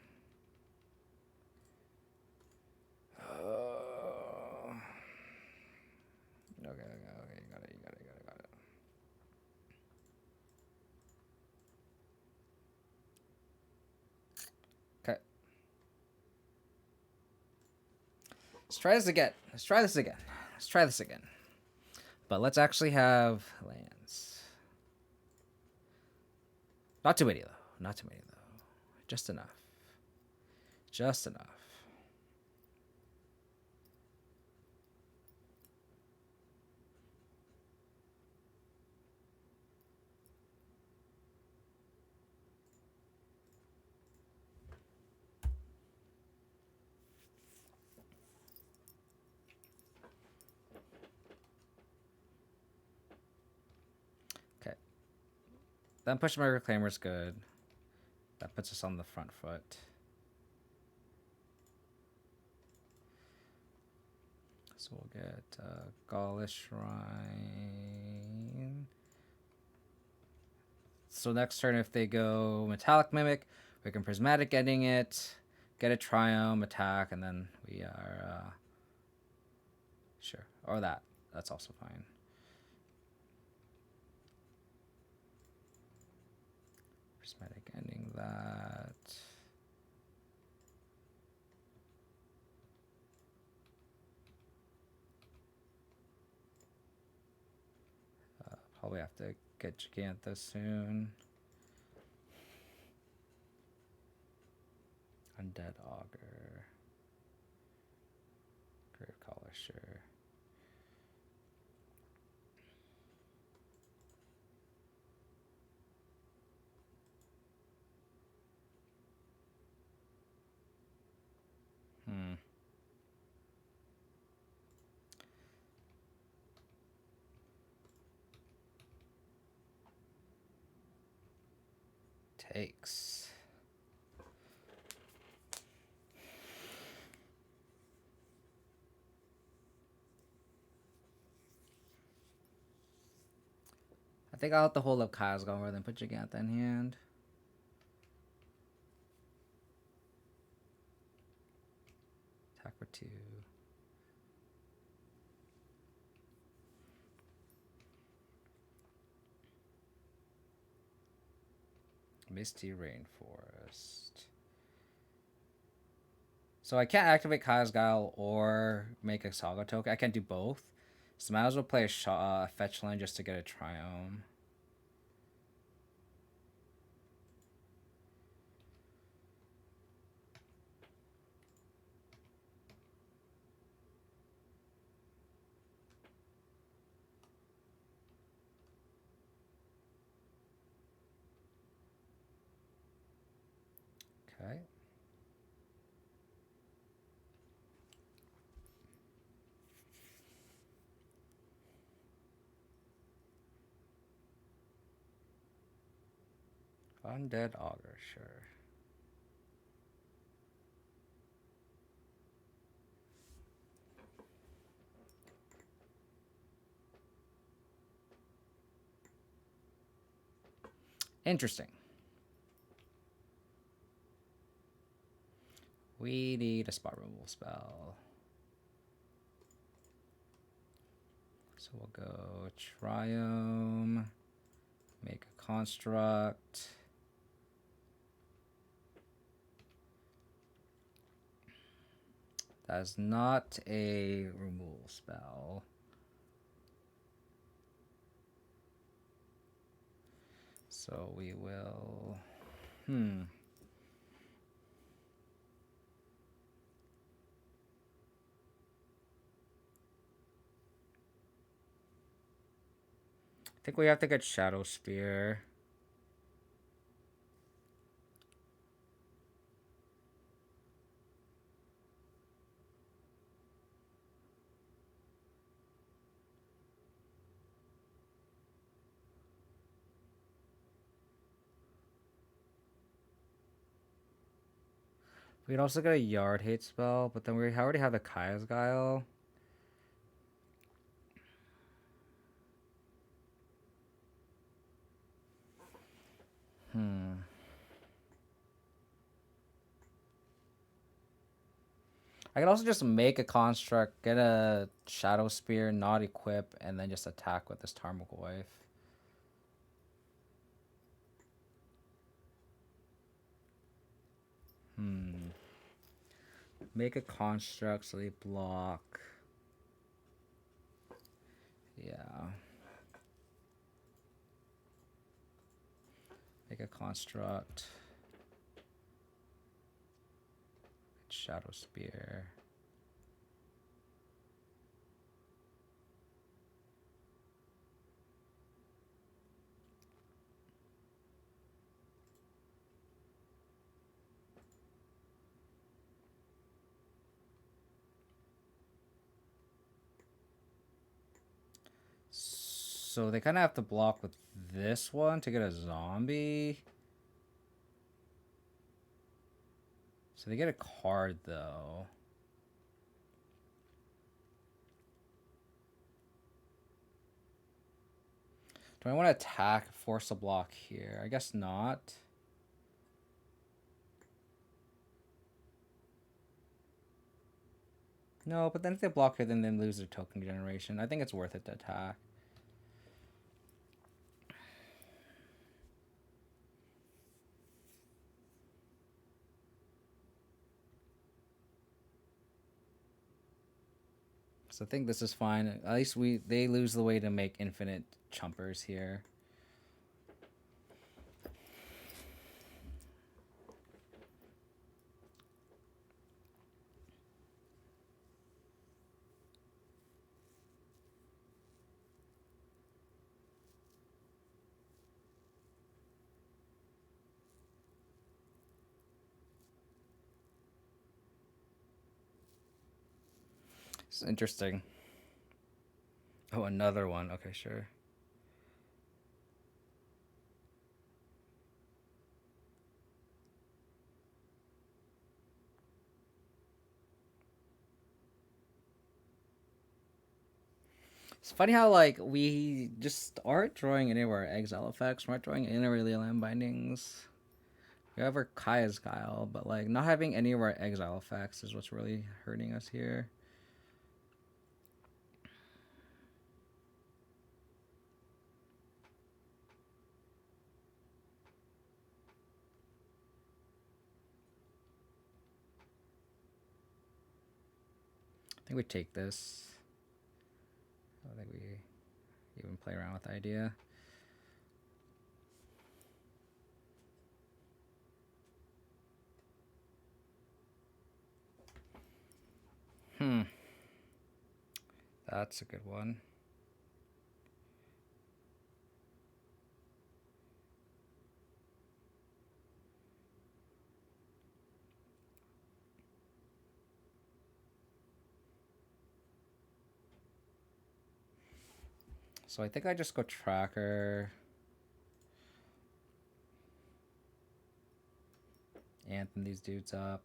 Okay, you got it. Okay. Let's try this again. But let's actually have lands. Not too many, though. Just enough. Okay. Then push my Reclaimer's good. That puts us on the front foot. So we'll get Gaulish Shrine. So next turn, if they go Metallic Mimic, we can Prismatic Ending it, get a Triumph, attack, and then we are... sure. Or that. That's also fine. Prismatic Ending that. Probably have to get Gigantha soon. Undead Augur. Gravecaller, sure. Takes. I think I'll have to hold up Kyle's going rather than put Gigantha in hand. Attack for 2. Misty Rainforest. So I can't activate Kyle's Guile or make a Saga token. I can't do both. So might as well play a fetch line just to get a Triumph. Okay. Undead Augur, sure. Interesting. We need a spot removal spell. So we'll go Triumph, make a construct. That is not a removal spell. So we will... I think we have to get Shadow Spear. We could also get a Yard Hate spell, but then we already have the Kaya's Guile. I could also just make a construct, get a Shadow Spear, not equip, and then just attack with this Tarmogoyf. Make a construct so they block. Yeah. Make a construct. Shadow Spear. So they kind of have to block with this one to get a zombie. So they get a card though. Do I want to attack, force a block here? I guess not. No, but then if they block here, then they lose their token generation. I think it's worth it to attack. So I think this is fine. At least they lose the way to make infinite chumpers here. It's interesting. Oh, another one. Okay, sure. It's funny how like we just aren't drawing any of our exile effects. We're not drawing any of our Leyline Bindings. We have our Kaya's Guile, but like not having any of our exile effects is what's really hurting us here. I think we take this. I think we even play around with the idea. That's a good one. So I think I just go Tracker. Anthem these dudes up.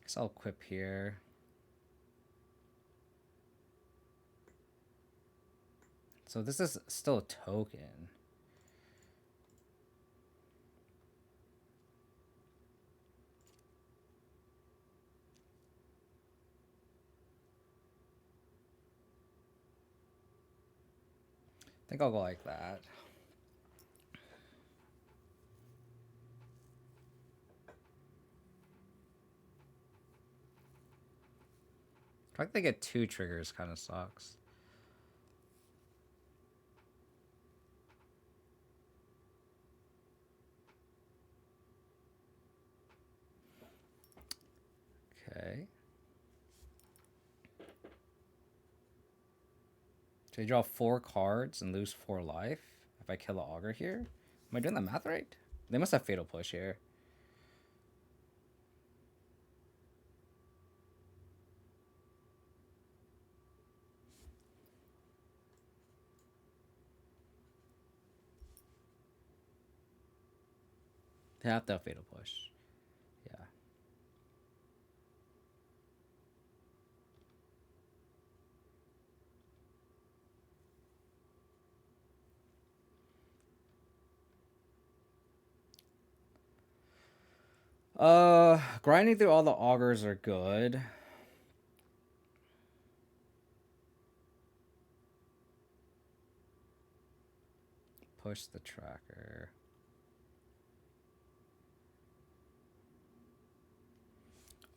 So I'll equip here. So this is still a token. I think I'll go like that. The fact they get 2 triggers kind of sucks. So I draw 4 cards and lose 4 life if I kill the augur here? Am I doing the math right? They must have fatal push here. They have to have fatal push. Yeah. Grinding through all the augurs are good. Push the tracker.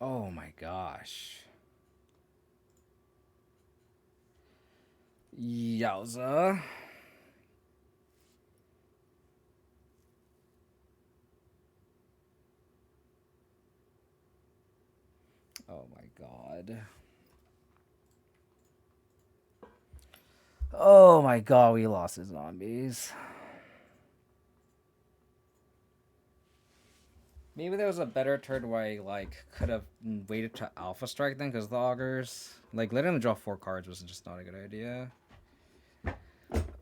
Oh my gosh. Yowza. Oh my god. Oh my god, we lost his zombies. Maybe there was a better turn where I like could have waited to alpha strike them because the augurs. Like letting them draw 4 cards was just not a good idea.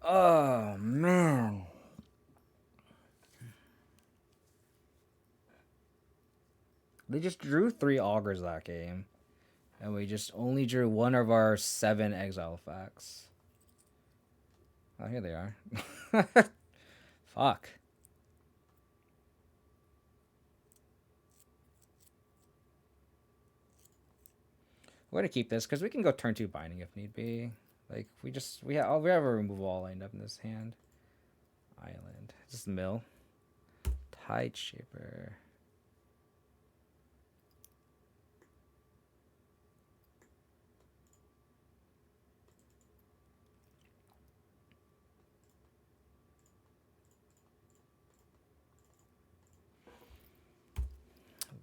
Oh man. They just drew 3 augurs that game. And we just only drew 1 of our 7 exile effects. Oh, here they are. Fuck. We're gonna keep this because we can go turn 2 binding if need be. Like we have a removal all lined up in this hand. Island. Just mill. Tide Shaper.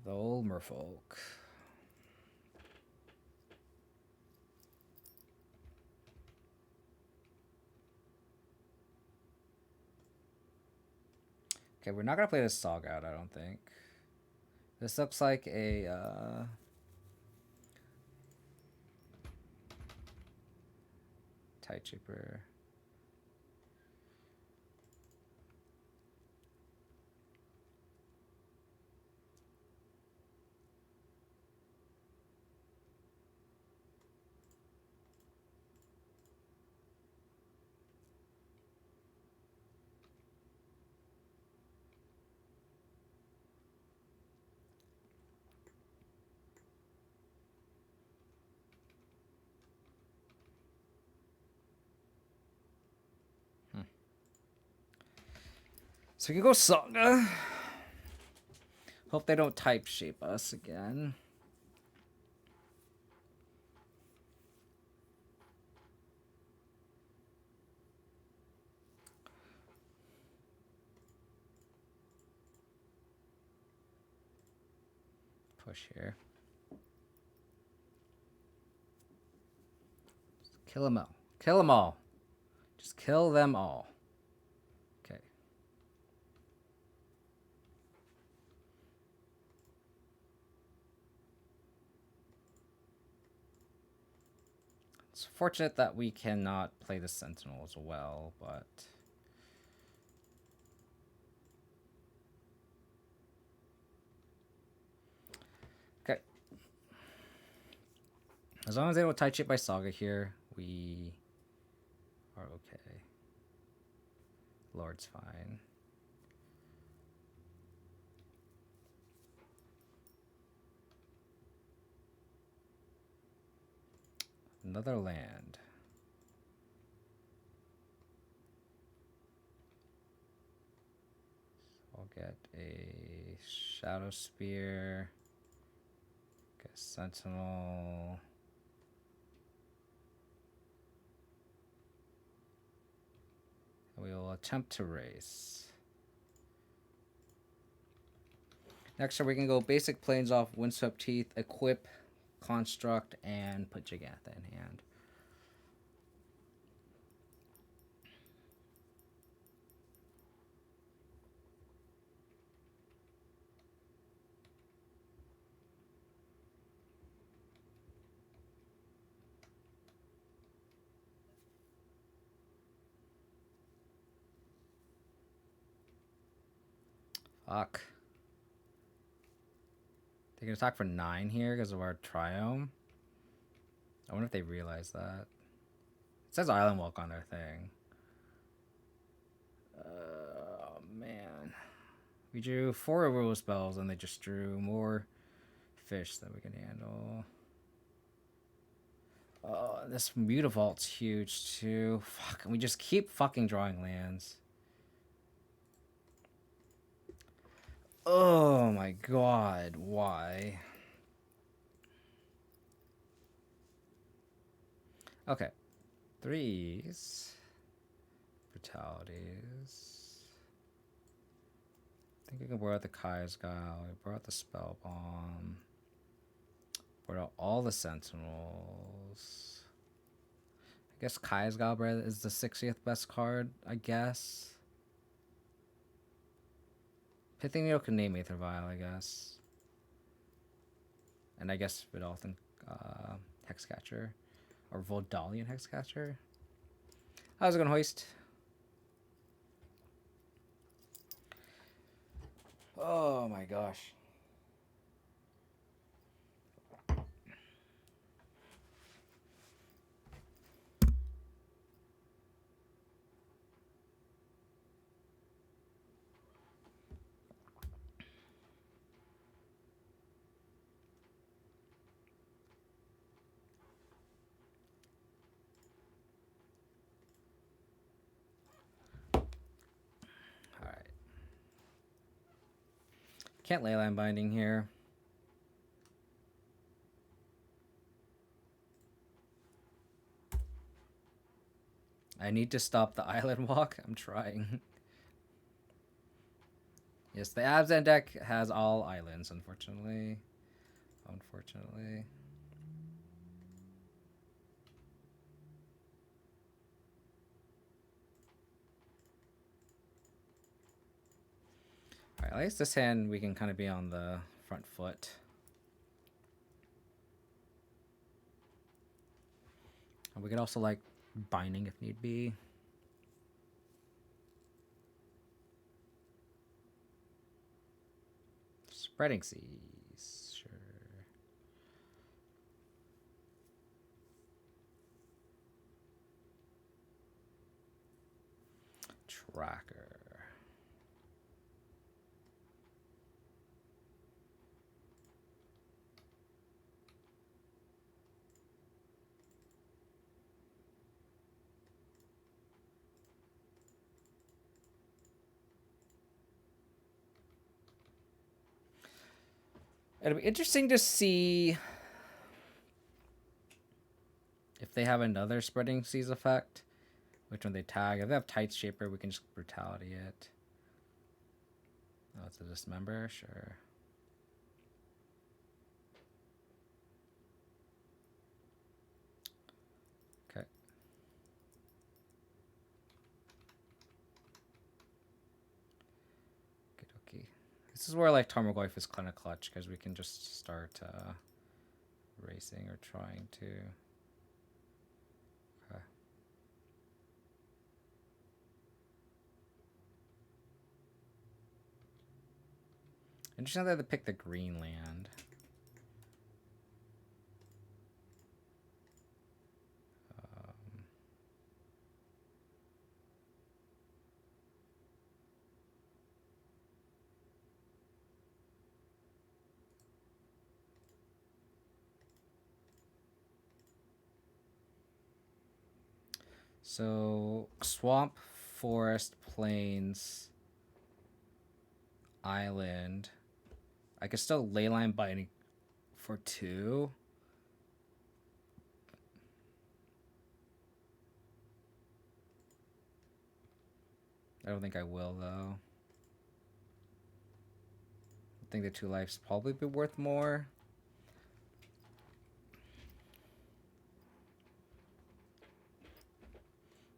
The old Merfolk. Okay, we're not gonna play this Saga out, I don't think. This looks like a Tide Shaper. So we can go Saga. Hope they don't type shape us again. Push here. Just kill them all. Kill them all. Just kill them all. Okay. It's fortunate that we cannot play the Sentinel as well, but... Okay. As long as they don't touch it by Saga here, we are okay. Lord's fine. Another land. I'll get a Shadow Spear. Get a Sentinel. We will attempt to race. Next turn we can go basic planes off Windswept Teeth, equip Construct, and put Gigantha in hand. Fuck. They can attack for 9 here because of our triome. I wonder if they realize that. It says Island Walk on their thing. Oh, man. We drew 4 overrule spells and they just drew more fish than we can handle. Oh, this Mutavault's huge too. Fuck, and we just keep fucking drawing lands. Oh my god, why? Okay. 3s. Brutalities. I think we can borrow out the Kai's Guile. We borrow out the Spell Bomb. Borrow out all the Sentinels. I guess Kai's Guile is the 60th best card, I guess. Pithing Needle can name Aether Vial, I guess. And I guess Vidalthan Hexcatcher. Or Voldalian Hexcatcher. How's it going, Hoist? Oh my gosh. Can't Leyline Binding here. I need to stop the Island Walk. I'm trying. Yes, the Abzan deck has all islands, unfortunately. Unfortunately. Alright, at least this hand we can kind of be on the front foot. And we could also like binding if need be. Spreading Seas, sure. Tracker. It'll be interesting to see if they have another Spreading Seas effect. Which one they tag. If they have Tight Shaper, we can just Brutality it. Oh, it's a Dismember? Sure. Okay. Okay. This is where like Tarmogoyf is kind of clutch because we can just start racing or trying to. Okay. Interesting that they pick the green land. So, swamp, forest, plains, island. I could still Leyline Binding for 2. I don't think I will, though. I think the 2 lives probably be worth more.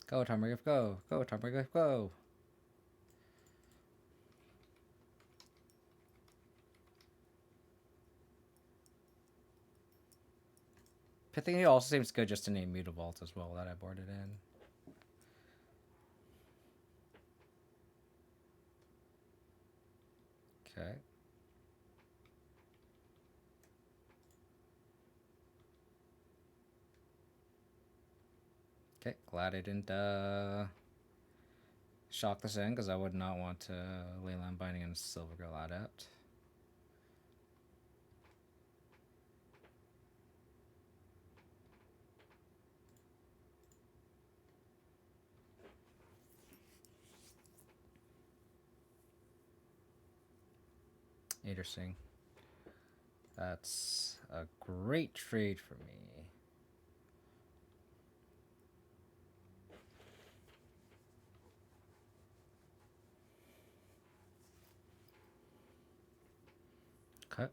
Go, Tarmogoyf, go. Go, Tarmogoyf, go. Pithing Needle also seems good just to name Mutavault as well that I boarded in. Okay. Okay, glad I didn't shock this in, because I would not want to Leyline Binding and Silver Girl Adept. Interesting. That's a great trade for me. Okay.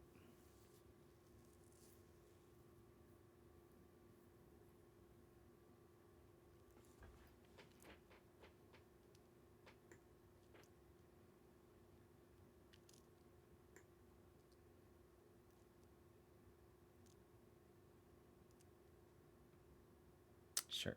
Sure.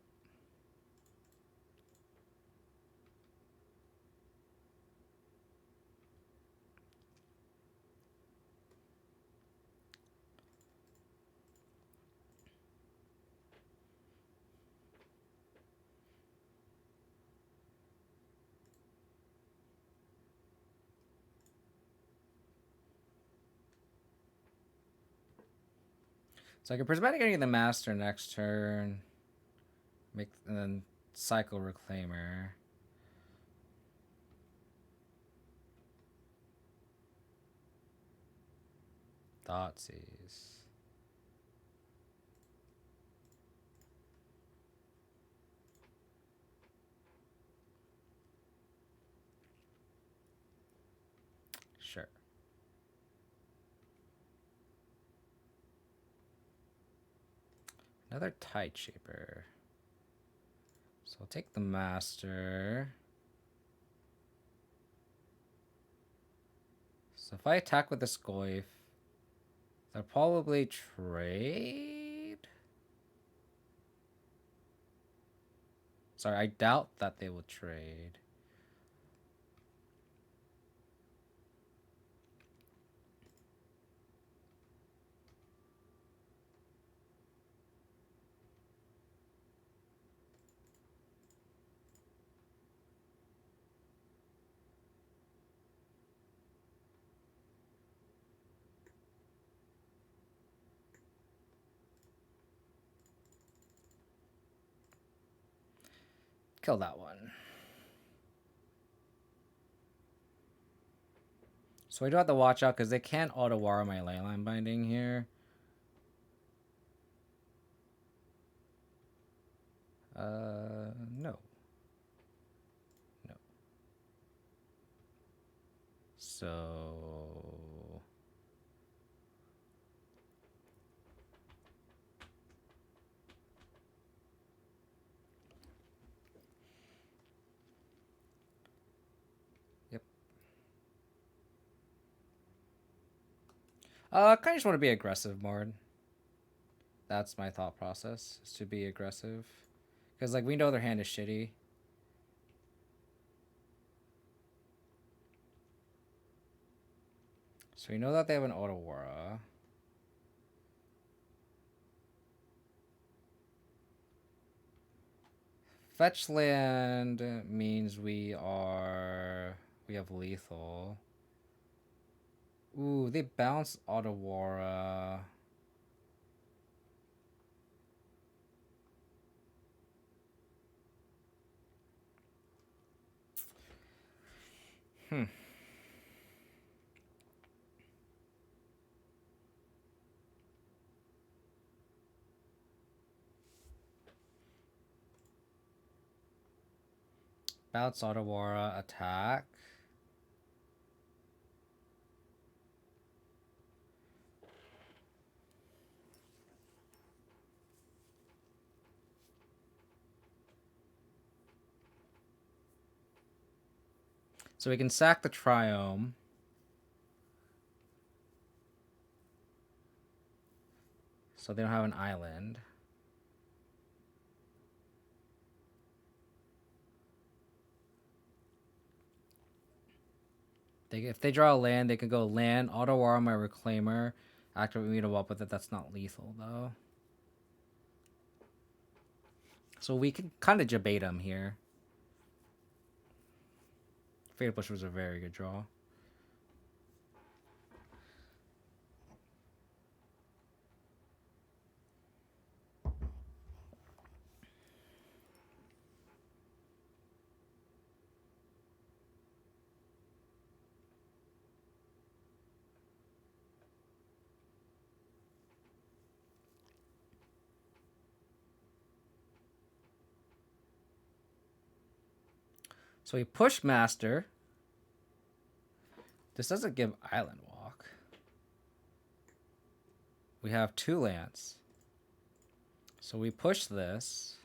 So I can Prismatic the Master next turn. And then cycle Reclaimer. Thoughtseize. Sure. Another Tide Shaper. So I'll take the Master. So if I attack with the Scoif, they'll probably trade? Sorry, I doubt that they will trade. Kill that one. So I do have to watch out because they can't auto-wire my Leyline Binding here. No. No. So... Yep. I kind of just want to be aggressive more. That's my thought process, is to be aggressive. Because, like, we know their hand is shitty. So we know that they have an Otawara. Fetch land means we have lethal. Ooh, they bounce Otawara. Bounce Otawara, attack. So we can sack the Triome. So they don't have an island. If they draw a land, they can go land, auto war on my reclaimer, activate me to walk with it. That's not lethal though. So we can kind of debate them here. Fatal Push was a very good draw. So we push Master. This doesn't give Island Walk. We have 2 lands. So we push this.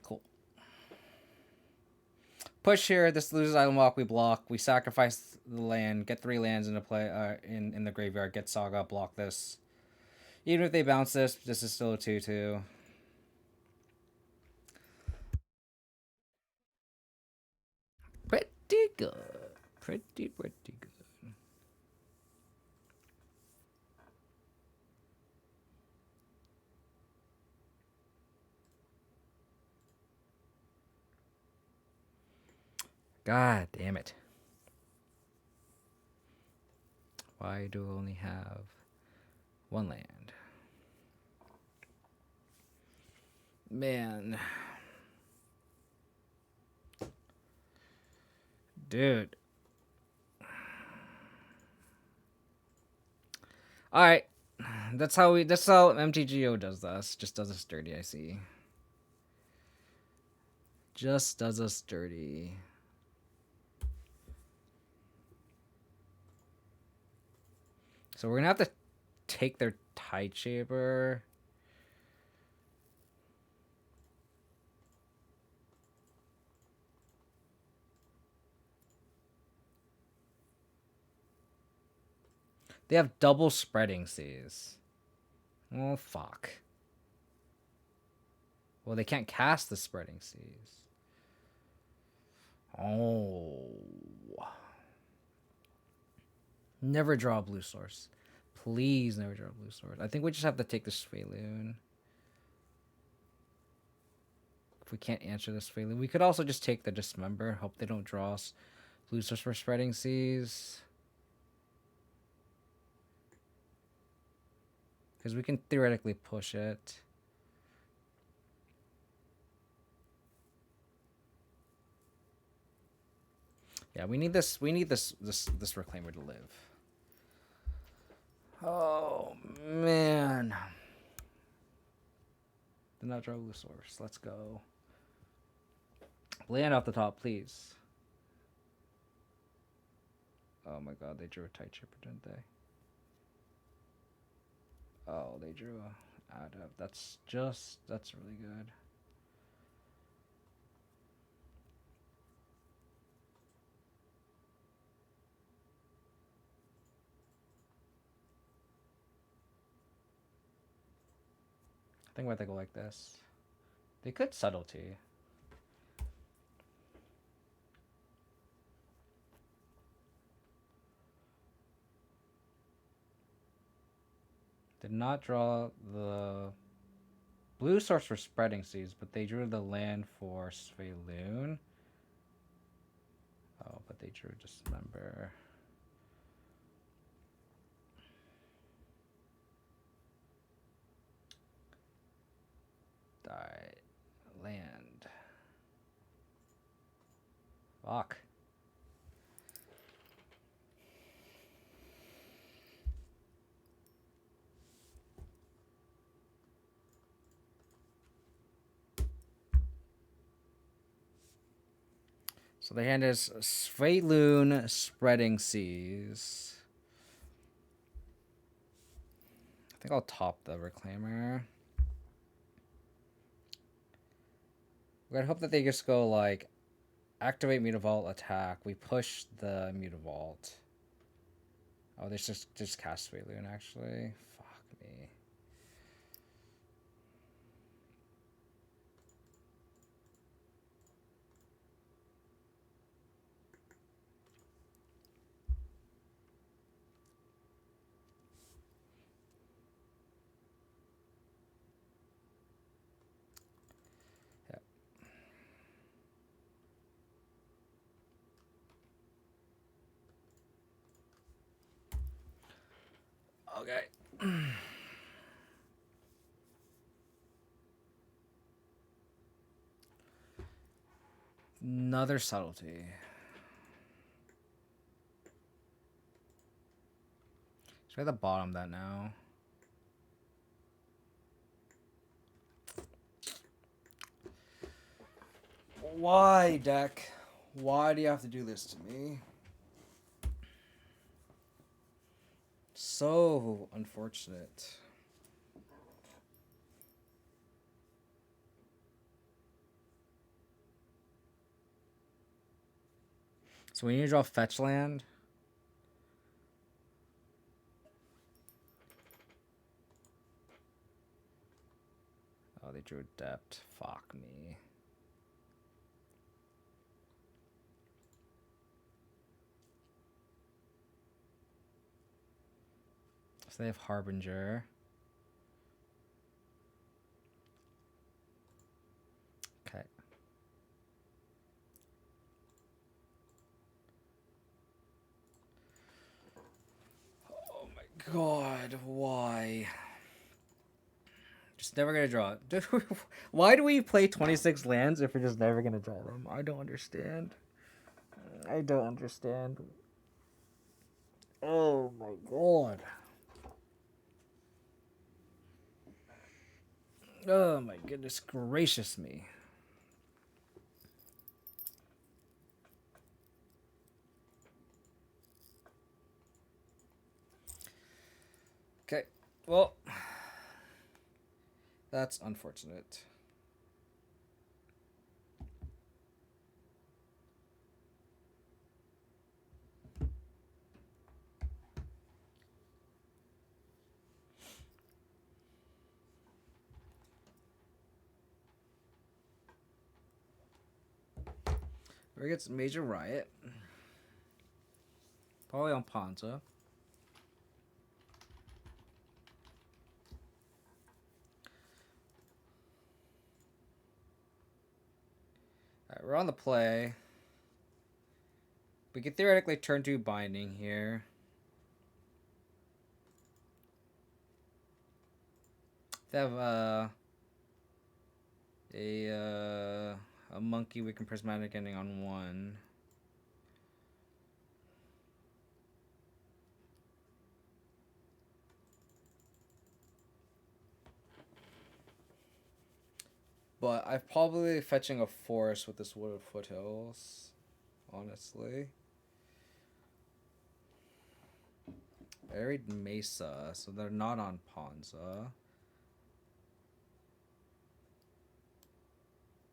Cool. Push here. This loses Island Walk. We block. We sacrifice the land. Get 3 lands into play. In the graveyard. Get Saga. Block this. Even if they bounce this, this is still a 2/2. Pretty good. Pretty good. God damn it. Why do I only have 1 land? Man. Dude. Alright. That's how MTGO does this. Just does us dirty, I see. Just does us dirty. So we're gonna have to take their Tide Shaper. They have double Spreading Seas. Oh, fuck. Well, they can't cast the Spreading Seas. Oh. Never draw a blue source. Please never draw a blue source. I think we just have to take the Sphaloon. If we can't answer the Sphaloon. We could also just take the Dismember. Hope they don't draw us blue source for Spreading Seas. Because we can theoretically push it. Yeah, we need this Reclaimer to live. Oh man. Did not draw blue source. Let's go. Land off the top, please. Oh my god, they drew a Tight Shipper, didn't they? Oh, they drew a out of. That's really good. I think why they go like this. They could Subtlety. Did not draw the blue source for Spreading Seas, but they drew the land for Sphaloon. Oh, but they drew Dismember. Die. Land. Fuck. So the hand is Sphaloon Spreading Seas. think I'll top the Reclaimer. We're gonna hope that they just go like activate Mutavault attack. We push the Mutavault. Oh, they just cast Suicune actually. Fuck me. Okay. Another subtlety. Should I the bottom that now? Why, deck? Why do you have to do this to me? So unfortunate. So we need to draw fetch land. Oh, they drew Adept. Fuck me. So they have Harbinger. Okay. Oh my god, why? Just never gonna draw it. Why do we play 26 lands if we're just never gonna draw them? I don't understand. I don't understand. Oh my god. Oh my goodness gracious me. Okay, well, that's unfortunate. Where gets Major Riot. Probably on Ponza. Alright, we're on the play. We could theoretically turn 2 Binding here. They have a monkey we can prismatic ending on 1. But I'm probably fetching a forest with this Wooded Foothills, honestly. Buried Mesa, so they're not on Ponza.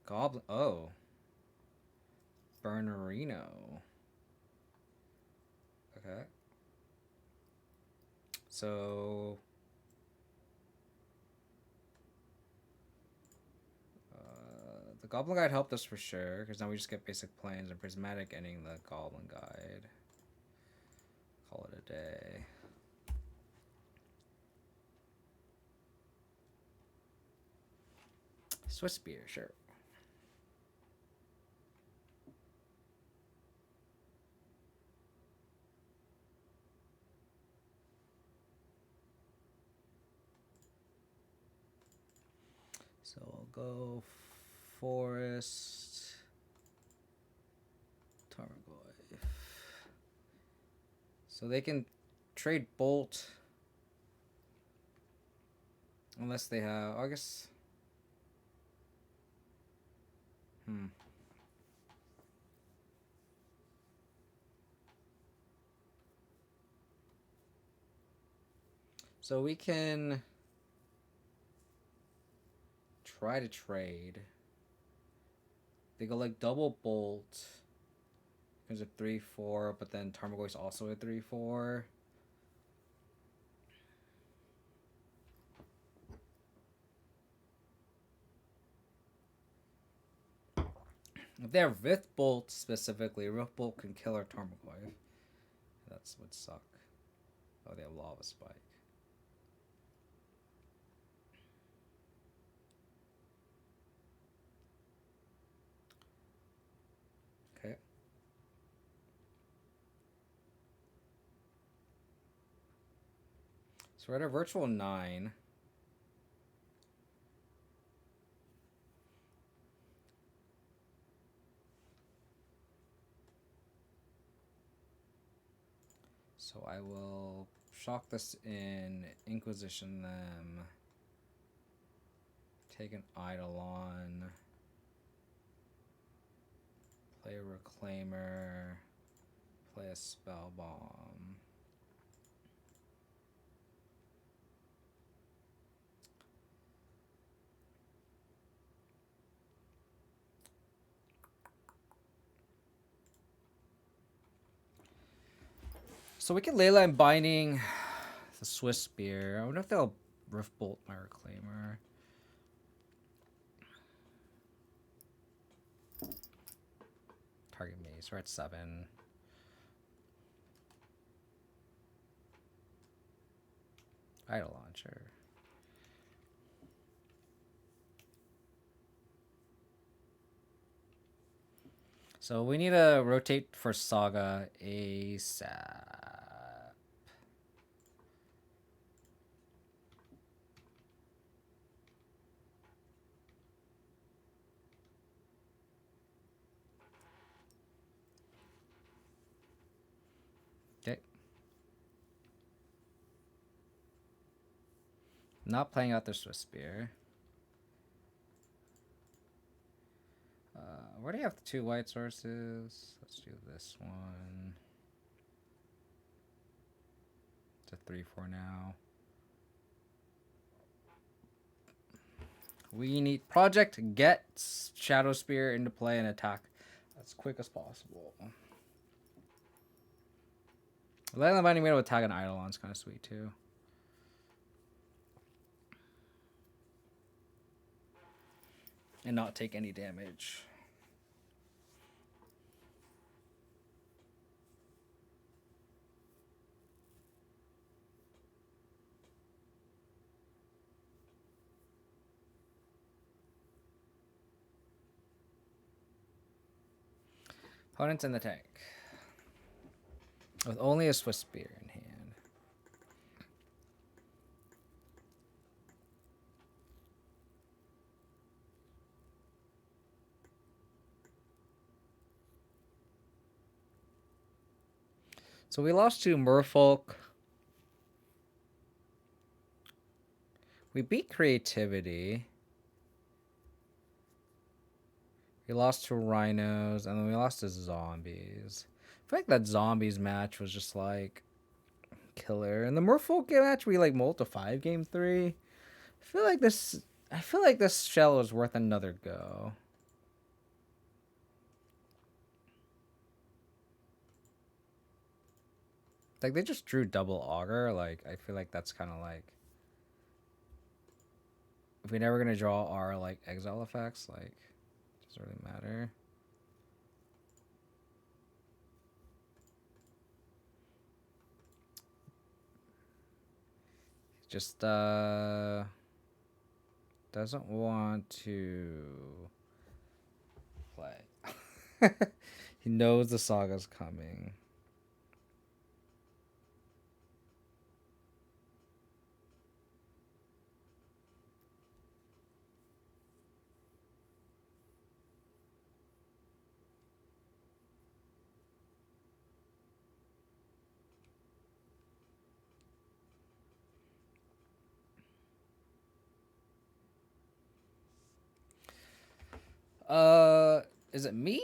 Goblin. Oh. Rhino. Okay. So. The Goblin Guide helped us for sure, because now we just get basic planes and prismatic ending the Goblin Guide. Call it a day. Swiss beer, sure. So I'll go Forest, Tarmogoyf. So they can trade Bolt. Unless they have, I guess. So we can try to trade. They go like double bolt. There's a 3/4, but then Tarmogoyf's also a 3/4. If they have Rift Bolt specifically, Rift Bolt can kill our Tarmogoyf. That's would suck. Oh, they have Lava Spike. Okay. So we're at a virtual 9. So I will shock this in, Inquisition them, take an Eidolon, play a Reclaimer, play a Spell Bomb. So we can Leyline Binding the Swiss Spear. I wonder if they'll Rift Bolt my Reclaimer. Target me, so we're at 7. Eidolon, sure. So we need to rotate for Saga ASAP. Okay. Not playing out the Swiss Spear. Where do you have the 2 white sources? Let's do this one. It's a 3/4 now. We need Project get Shadow Spear into play and attack as quick as possible. Leyline Binding made to attack an Eidolon's kind of sweet too. And not take any damage. Opponent's in the tank. With only a Swiss Spear in hand. So we lost to Merfolk. We beat Creativity. We lost to Rhinos, and then we lost to Zombies. I feel like that Zombies match was just like killer. And the Merfolk match we like mulled to 5 game 3. I feel like this shell is worth another go. Like they just drew double augur. Like I feel like that's kind of like if we never gonna draw our like exile effects, like doesn't really matter. Just doesn't want to play. He knows the saga's coming. Is it me?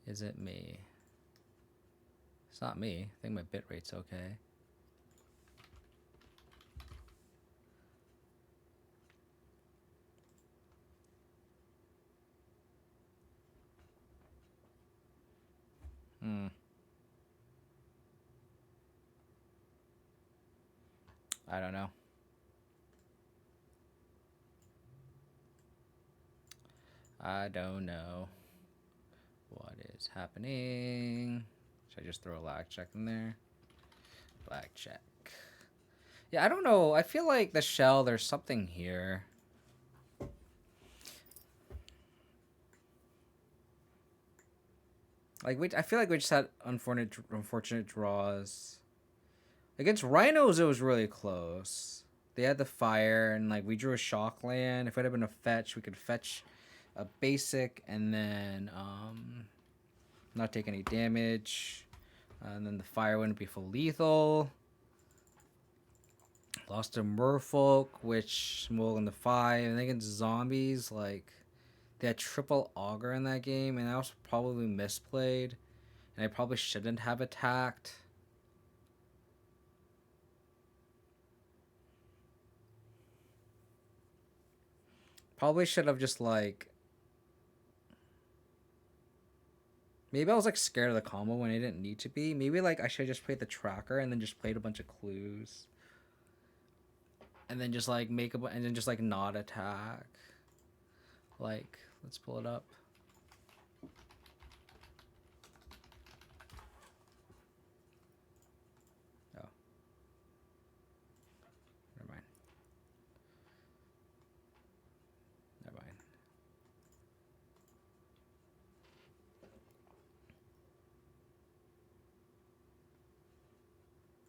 Is it me? It's not me. I think my bit rate's okay. I don't know. I don't know what is happening. Should I just throw a lag check in there? Lag check. Yeah, I don't know. I feel like the shell, there's something here. Like I feel like we just had unfortunate draws. Against Rhinos, it was really close. They had the fire, and like we drew a shock land. If it had been a fetch, we could fetch a basic and then not take any damage. And then the fire wouldn't be full lethal. Lost to Merfolk, which smoked in the 5. And against zombies, like they had triple auger in that game, and that was probably misplayed. And I probably shouldn't have attacked. Probably should have just like... Maybe I was like scared of the combo when I didn't need to be. Maybe like I should have just played the tracker and then just played a bunch of clues. And then just like make a... And then just like not attack. Like, let's pull it up. Oh. Never mind. Never mind.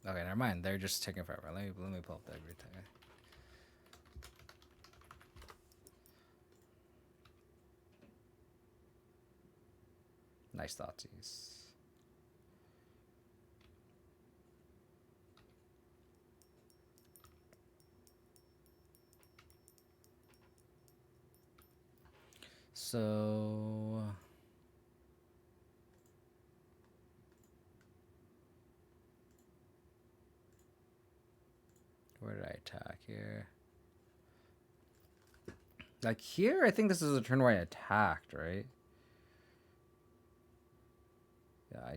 Okay, never mind. They're just taking forever. Let me pull up the everything. Nice thoughtsies. So where did I attack here? Like here, I think this is a turn where I attacked, right? Yeah,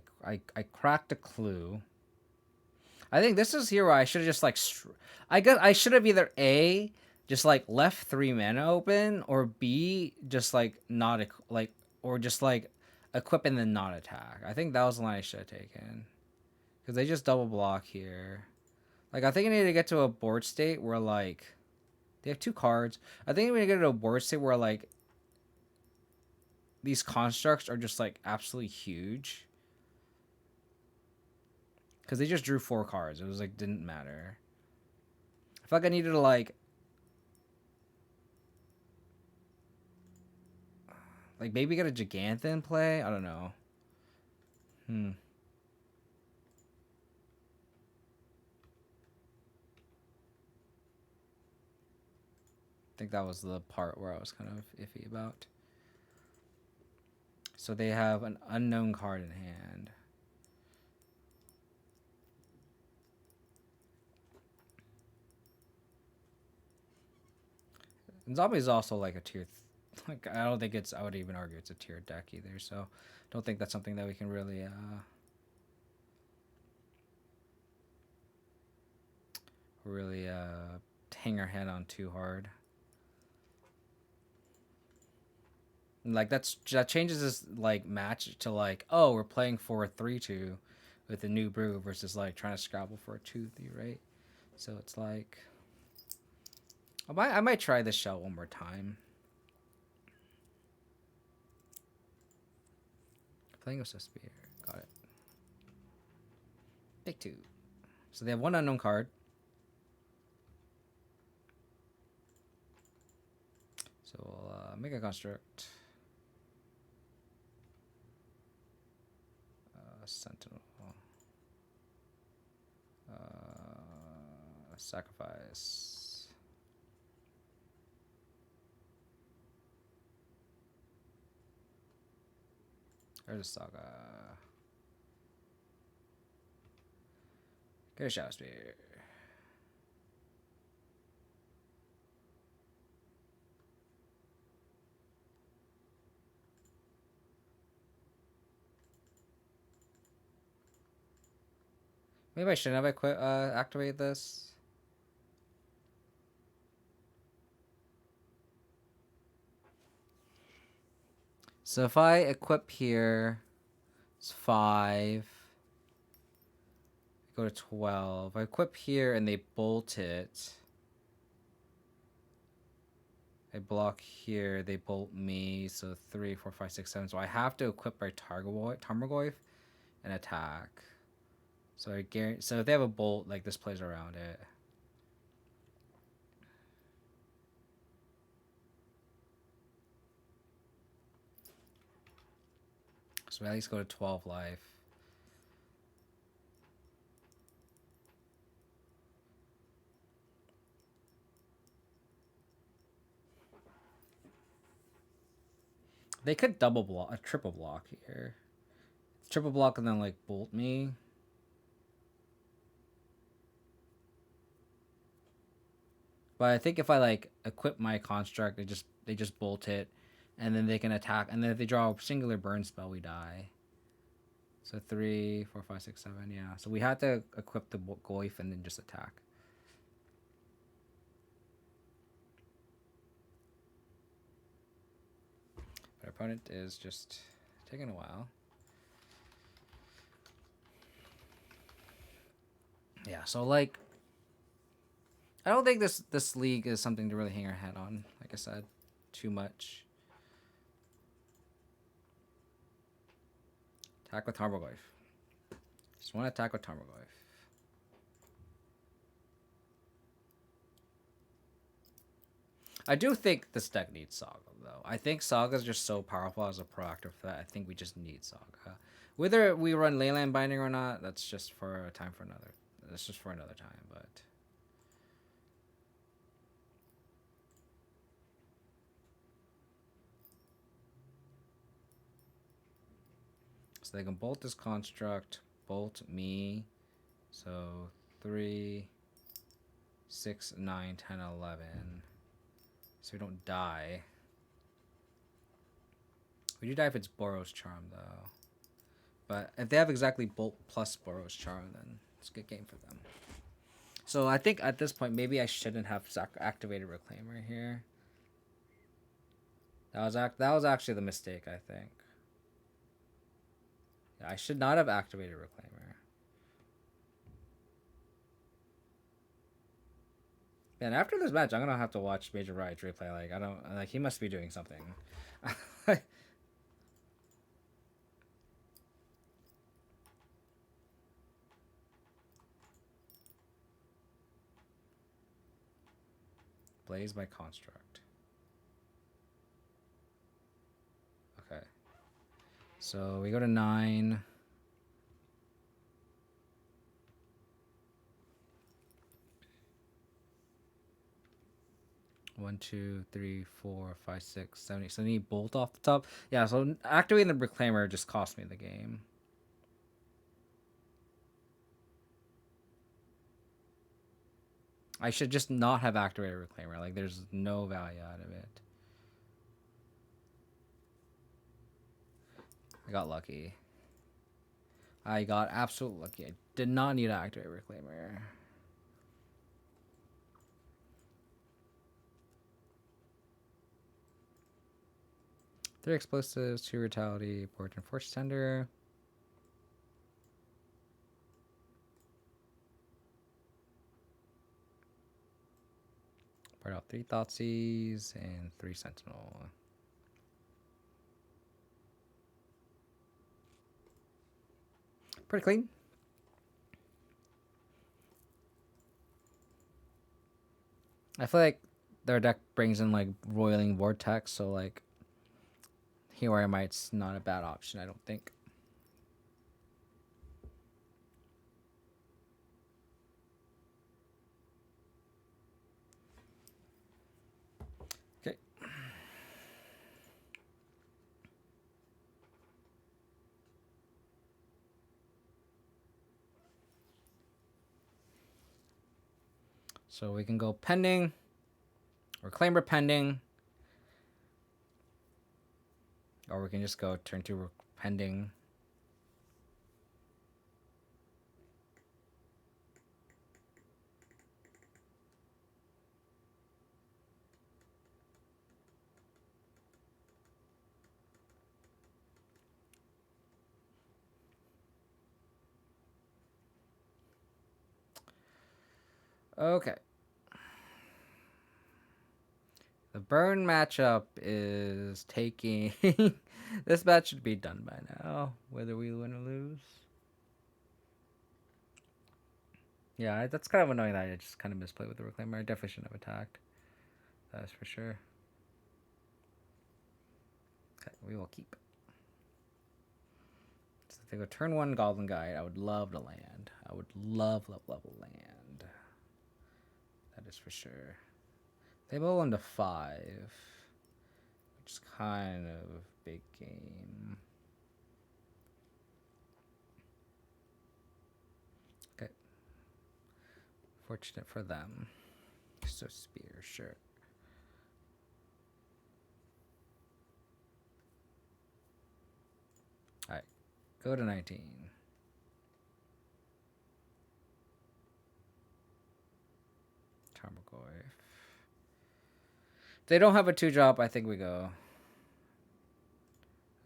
I cracked a clue. I think this is here where I should have just like... I guess I should have either A, just like left 3 mana open, or B, just like not like, or just like equip and then not attack. I think that was the line I should have taken. Because they just double block here. Like, I think I need to get to a board state where, like... They have 2 cards. I think we need to get to a board state where, like... These constructs are just, like, absolutely huge. Because they just drew 4 cards. It was, like, didn't matter. I feel like I needed to, like... Like, maybe get a Giganthan play? I don't know. I think that was the part where I was kind of iffy about. So they have an unknown card in hand. And Zombie is also like a tier... Like, I don't think it's... I would even argue it's a tier deck either. So, don't think that's something that we can really... really hang our head on too hard. Like that changes this like match to like, oh, we're playing for a 3-2 with a new brew versus like trying to scrabble for a 2-3, right? So it's like I might try this shell one more time. Playing with a spear. Got it. Big 2. So they have 1 unknown card. So we'll make a construct. Sentinel. Sacrifice. There's a Saga. Get a Shadow Spear. Maybe I shouldn't have activated this. So if I equip here, it's 5. Go to 12. I equip here and they bolt it. I block here, they bolt me. So 3, 4, 5, 6, 7. So I have to equip my Tarmogoyf and attack. So I guarantee. So if they have a bolt, like this plays around it. So at least go to 12 life. They could double block, a triple block here. Triple block and then like bolt me. But I think if I like equip my construct, they just bolt it, and then they can attack. And then if they draw a singular burn spell, we die. So 3, 4, 5, 6, 7. Yeah. So we had to equip the Goyf and then just attack. But our opponent is just taking a while. Yeah. So like, I don't think this league is something to really hang our head on. Like I said, too much. Attack with Tarmogoyf. Just want to attack with Tarmogoyf. I do think this deck needs Saga, though. I think Saga is just so powerful as a proactive threat. I think we just need Saga. Whether we run Leyline Binding or not, that's just for a time for another. That's just for another time, but... So they can bolt this construct, bolt me. So 3, 6, 9, 10, 11. So we don't die. We do die if it's Boros Charm, though. But if they have exactly Bolt plus Boros Charm, then it's a good game for them. So I think at this point, maybe I shouldn't have activated Reclaimer here. That was actually the mistake, I think. Yeah, I should not have activated Reclaimer. And after this match, I'm gonna have to watch Major Riot's replay. Like I don't like he must be doing something. Blaze by Construct. Okay. So we go to 9. One, 2, 3, 4, 5, 6, 7, 8. So I need bolt off the top. Yeah, so activating the Reclaimer just cost me the game. I should just not have activated Reclaimer. Like, there's no value out of it. I got lucky. I got absolute lucky. I did not need to activate Reclaimer. Three explosives, 2 brutality, port and force tender. Part out 3 Thoughtseize and 3 Sentinel. Pretty clean. I feel like their deck brings in like Roiling Vortex, so like here I might's not a bad option, I don't think. Okay. So we can go pending, Reclaimer pending, or we can just go turn 2 pending. Okay. The burn matchup is taking. This match should be done by now, whether we win or lose. Yeah, that's kind of annoying that I just kind of misplayed with the Reclaimer. I definitely shouldn't have attacked. That's for sure. Okay, we will keep. So if they go turn 1 Goblin Guide, I would love to land. I would love a land. That is for sure. They bowl into 5, which is kind of big game. Okay. Fortunate for them. So spear, sure. Alright. Go to 19. Tarmogoyf. If they don't have a 2-drop, I think we go.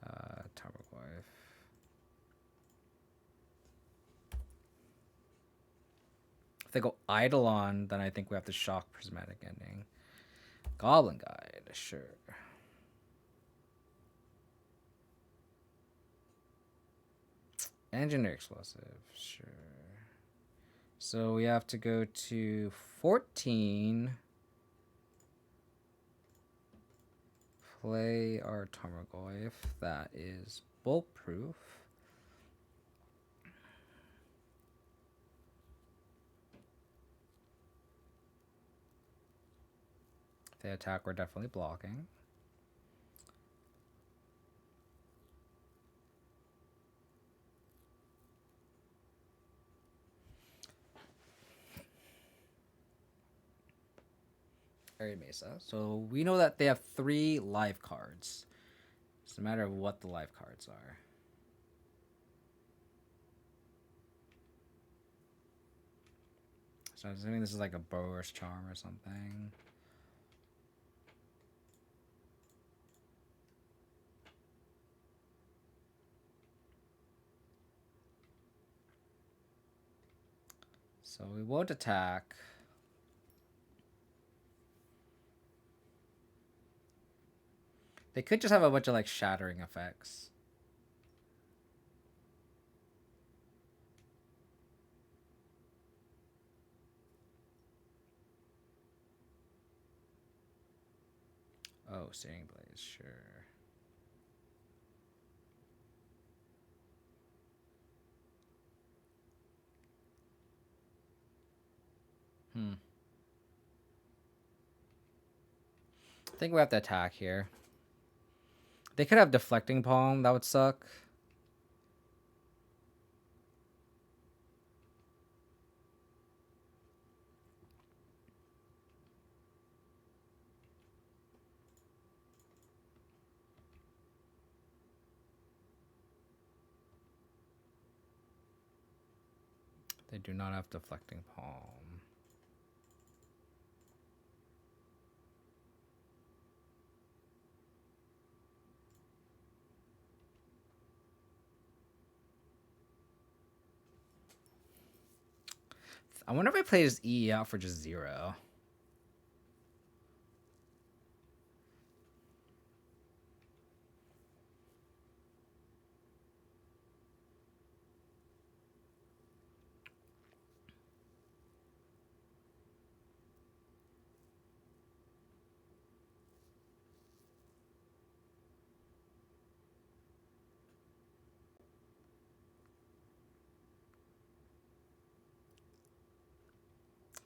Tarmogoyf. If they go Eidolon, then I think we have to shock Prismatic Ending. Goblin Guide, sure. Engineer Explosive, sure. So we have to go to 14. Play our Tarmogoyf. That is bulletproof. If they attack, we're definitely blocking. Area Mesa. So we know that they have 3 live cards. It's a matter of what the live cards are. So I'm assuming this is like a Bower's Charm or something. So we won't attack. They could just have a bunch of like shattering effects. Oh, Searing Blaze, sure. I think we have to attack here. They could have Deflecting Palm. That would suck. They do not have Deflecting Palm. I wonder if I play his E out for just 0.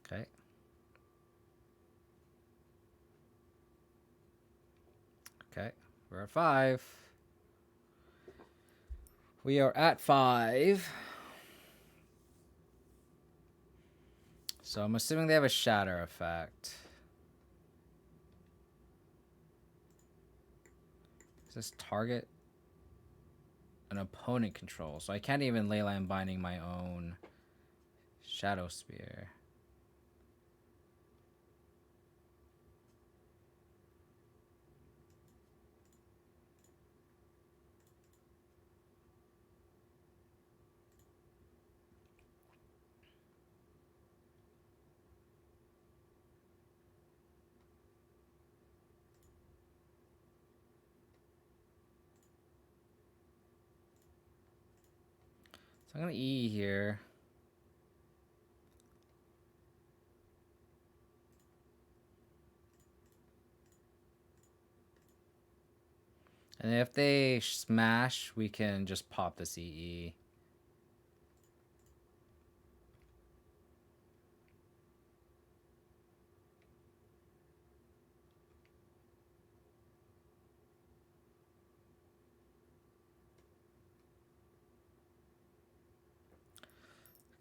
Okay. Okay. We're at 5. We are at 5. So I'm assuming they have a shatter effect. Does this target an opponent control? So I can't even Leyline Binding my own Shadow Spear. I'm gonna E here. And if they smash, we can just pop this EE.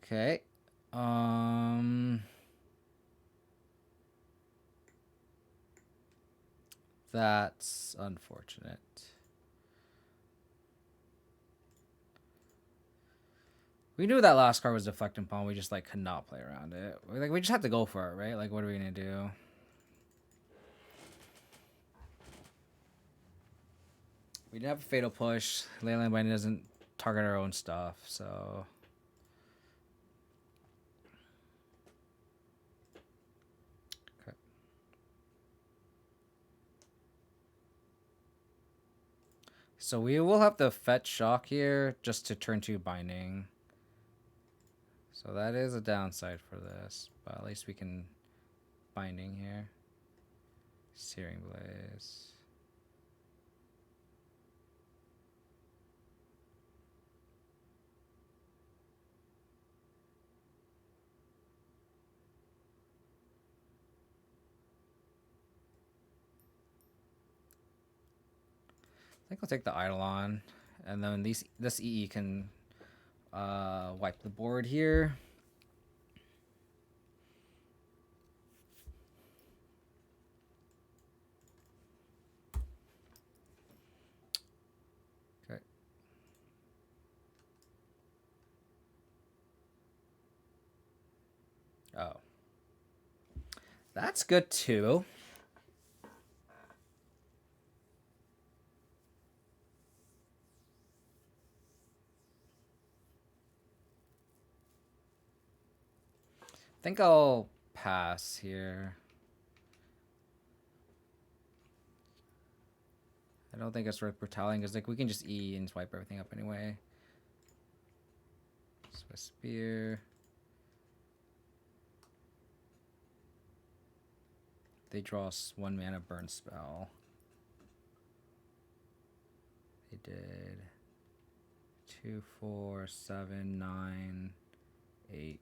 Okay. That's unfortunate. We knew that last card was deflecting pawn. We just like could not play around it. Like we just had to go for it, right? Like what are we gonna do? We didn't have a fatal push. Leyline Binding doesn't target our own stuff, so. Okay. So we will have to fetch shock here just to turn 2 binding. So that is a downside for this, but at least we can binding here. Searing Blaze. I think I'll take the Eidolon, and then this EE can wipe the board here. Okay. Oh. That's good too. I think I'll pass here. I don't think it's worth brutaling because like we can just E and swipe everything up anyway. Swiss Spear. They draw 1 mana burn spell. They did 2, 4, 7, 9, 8.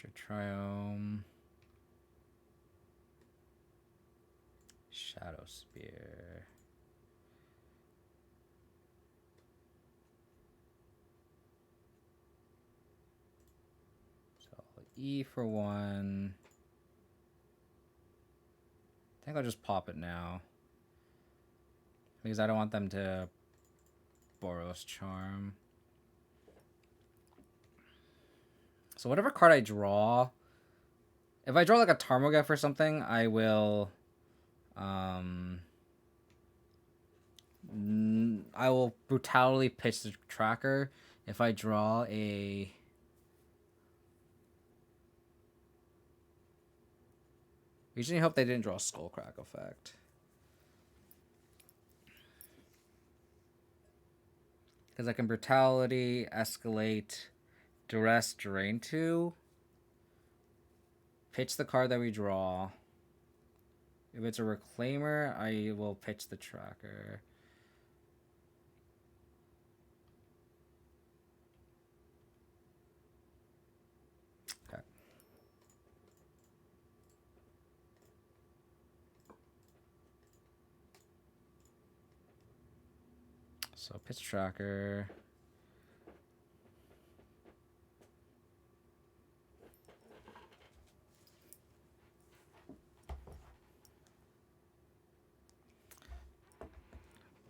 Catcher Triome. Shadow Spear. So I'll E for 1. I think I'll just pop it now. Because I don't want them to Boros Charm. So whatever card I draw, if I draw like a Tarmogoyf or something, I will brutally pitch the tracker. If I draw a usually hope they didn't draw a Skullcrack effect. Because I can brutality, escalate, duress, drain 2. Pitch the card that we draw. If it's a reclaimer, I will pitch the tracker. Okay. So pitch tracker.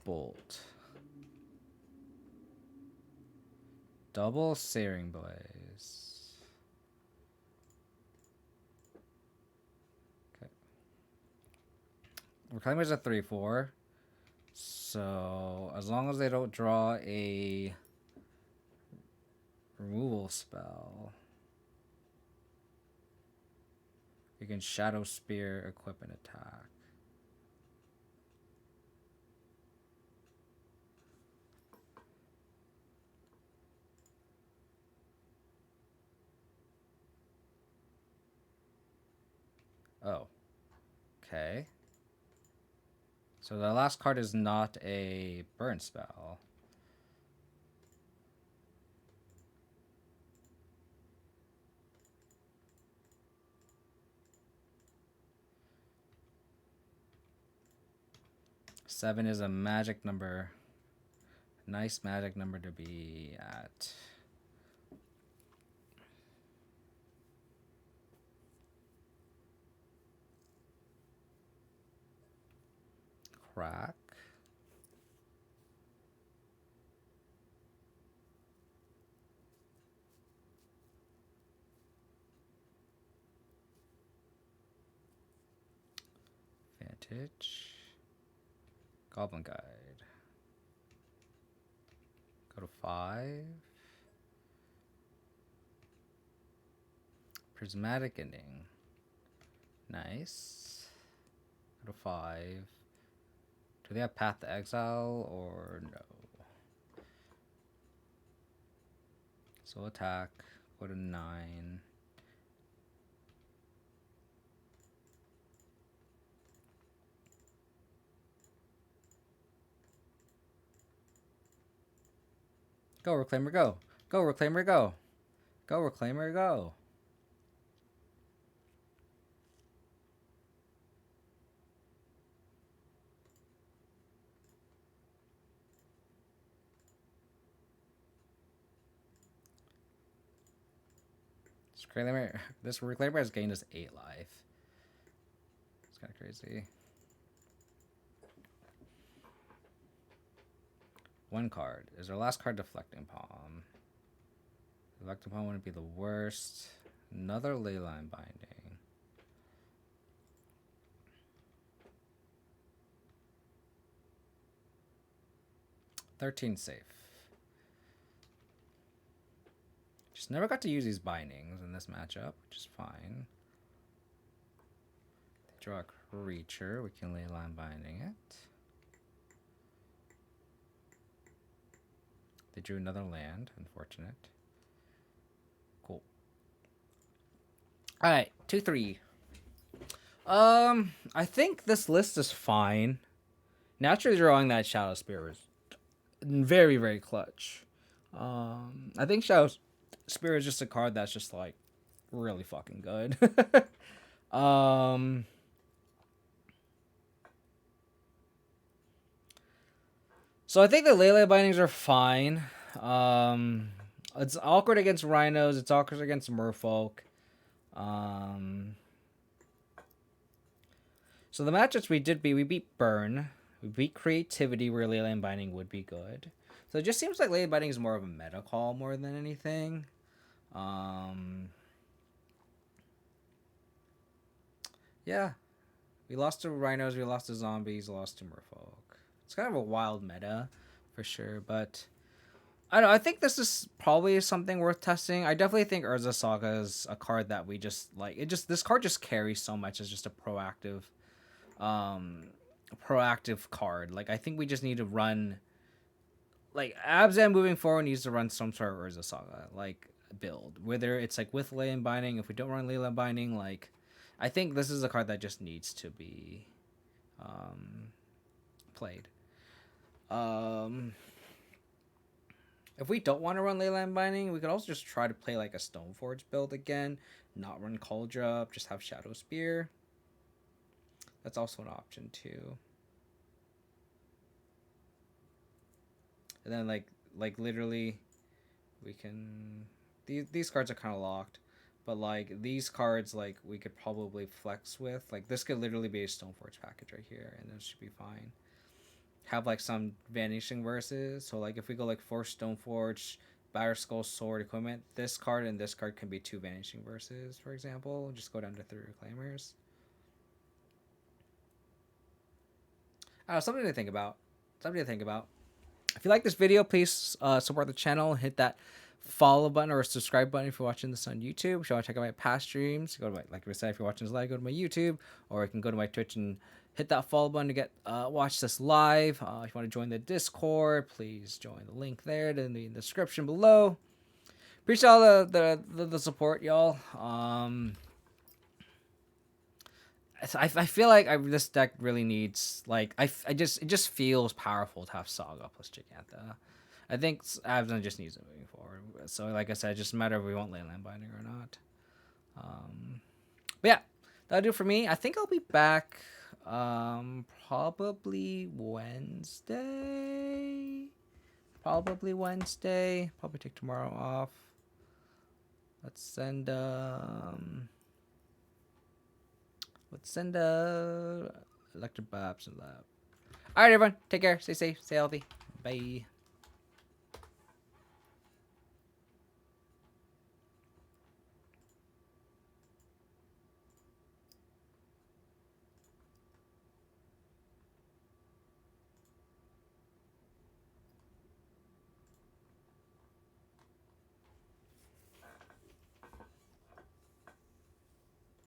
Bolt. Double Searing Blaze. Okay. Reclaimer's a 3/4. So as long as they don't draw a removal spell, you can Shadow Spear, equip, and attack. Oh. Okay. So the last card is not a burn spell. Seven is a magic number. Nice magic number to be at. Crack. Vantage. Goblin Guide. Go to 5. Prismatic Ending. Nice. Go to 5. Do they have Path to Exile or no? So attack. Go to 9. Go, Reclaimer, go. Go, Reclaimer, go. Go, Reclaimer, go. This Reclaimer has gained us 8 life. It's kind of crazy. One card. Is our last card Deflecting Palm? Deflecting Palm wouldn't be the worst. Another Leyline Binding. $13 safe. Just never got to use these bindings in this matchup, which is fine. They draw a creature. We can Leyline Binding it. They drew another land. Unfortunate. Cool. Alright, 2-3. I think this list is fine. Naturally drawing that Shadow Spear was very, very clutch. I think Shadow Spear is just a card that's just like really fucking good. So I think the Leyline Bindings are fine. It's awkward against Rhinos. It's awkward against Merfolk. So the matchups we beat Burn. We beat Creativity, where Leyline Binding would be good. So it just seems like Leyline Binding is more of a meta call more than anything. Yeah. We lost to Rhinos, we lost to Zombies, lost to Merfolk. It's kind of a wild meta, for sure, but I don't know, I think this is probably something worth testing. I definitely think Urza Saga is a card that we just like. This card just carries so much as just a proactive card. Like I think we just need to run like Abzan moving forward needs to run some sort of Urza Saga like build. Whether it's like with Leyline Binding, if we don't run Leyline Binding, like I think this is a card that just needs to be played. If we don't want to run Leyline Binding, we could also just try to play like a Stoneforge build again. Not run Cauldron, just have Shadow Spear. That's also an option too. And then like literally, we can. These cards are kind of locked, but like these cards like we could probably flex with. Like this could literally be a Stoneforge package right here, and it should be fine. Have like some vanishing verses. So like if we go like 4 Stoneforge, Batterskull, Sword, Equipment, this card and this card can be 2 vanishing verses, for example. Just go down to 3 Reclaimers. Something to think about. Something to think about. If you like this video, please support the channel. Hit that follow button or subscribe button if you're watching this on YouTube. If you want to check out my past streams, go to my, like I said, if you're watching this live, go to my YouTube, or you can go to my Twitch and hit that follow button to get watch this live. If you want to join the Discord, please join the link there in the description below. Appreciate all the support, y'all. I feel like this deck really needs, like, it just feels powerful to have Saga plus Gigantha. I think Abzan just needs it moving forward. So like I said, it's just a matter of we want Leyline Binding or not. But yeah, that'll do it for me. I think I'll be back probably Wednesday. Probably take tomorrow off. Let's send Electric Babs and Lab. Alright, everyone. Take care. Stay safe. Stay healthy. Bye.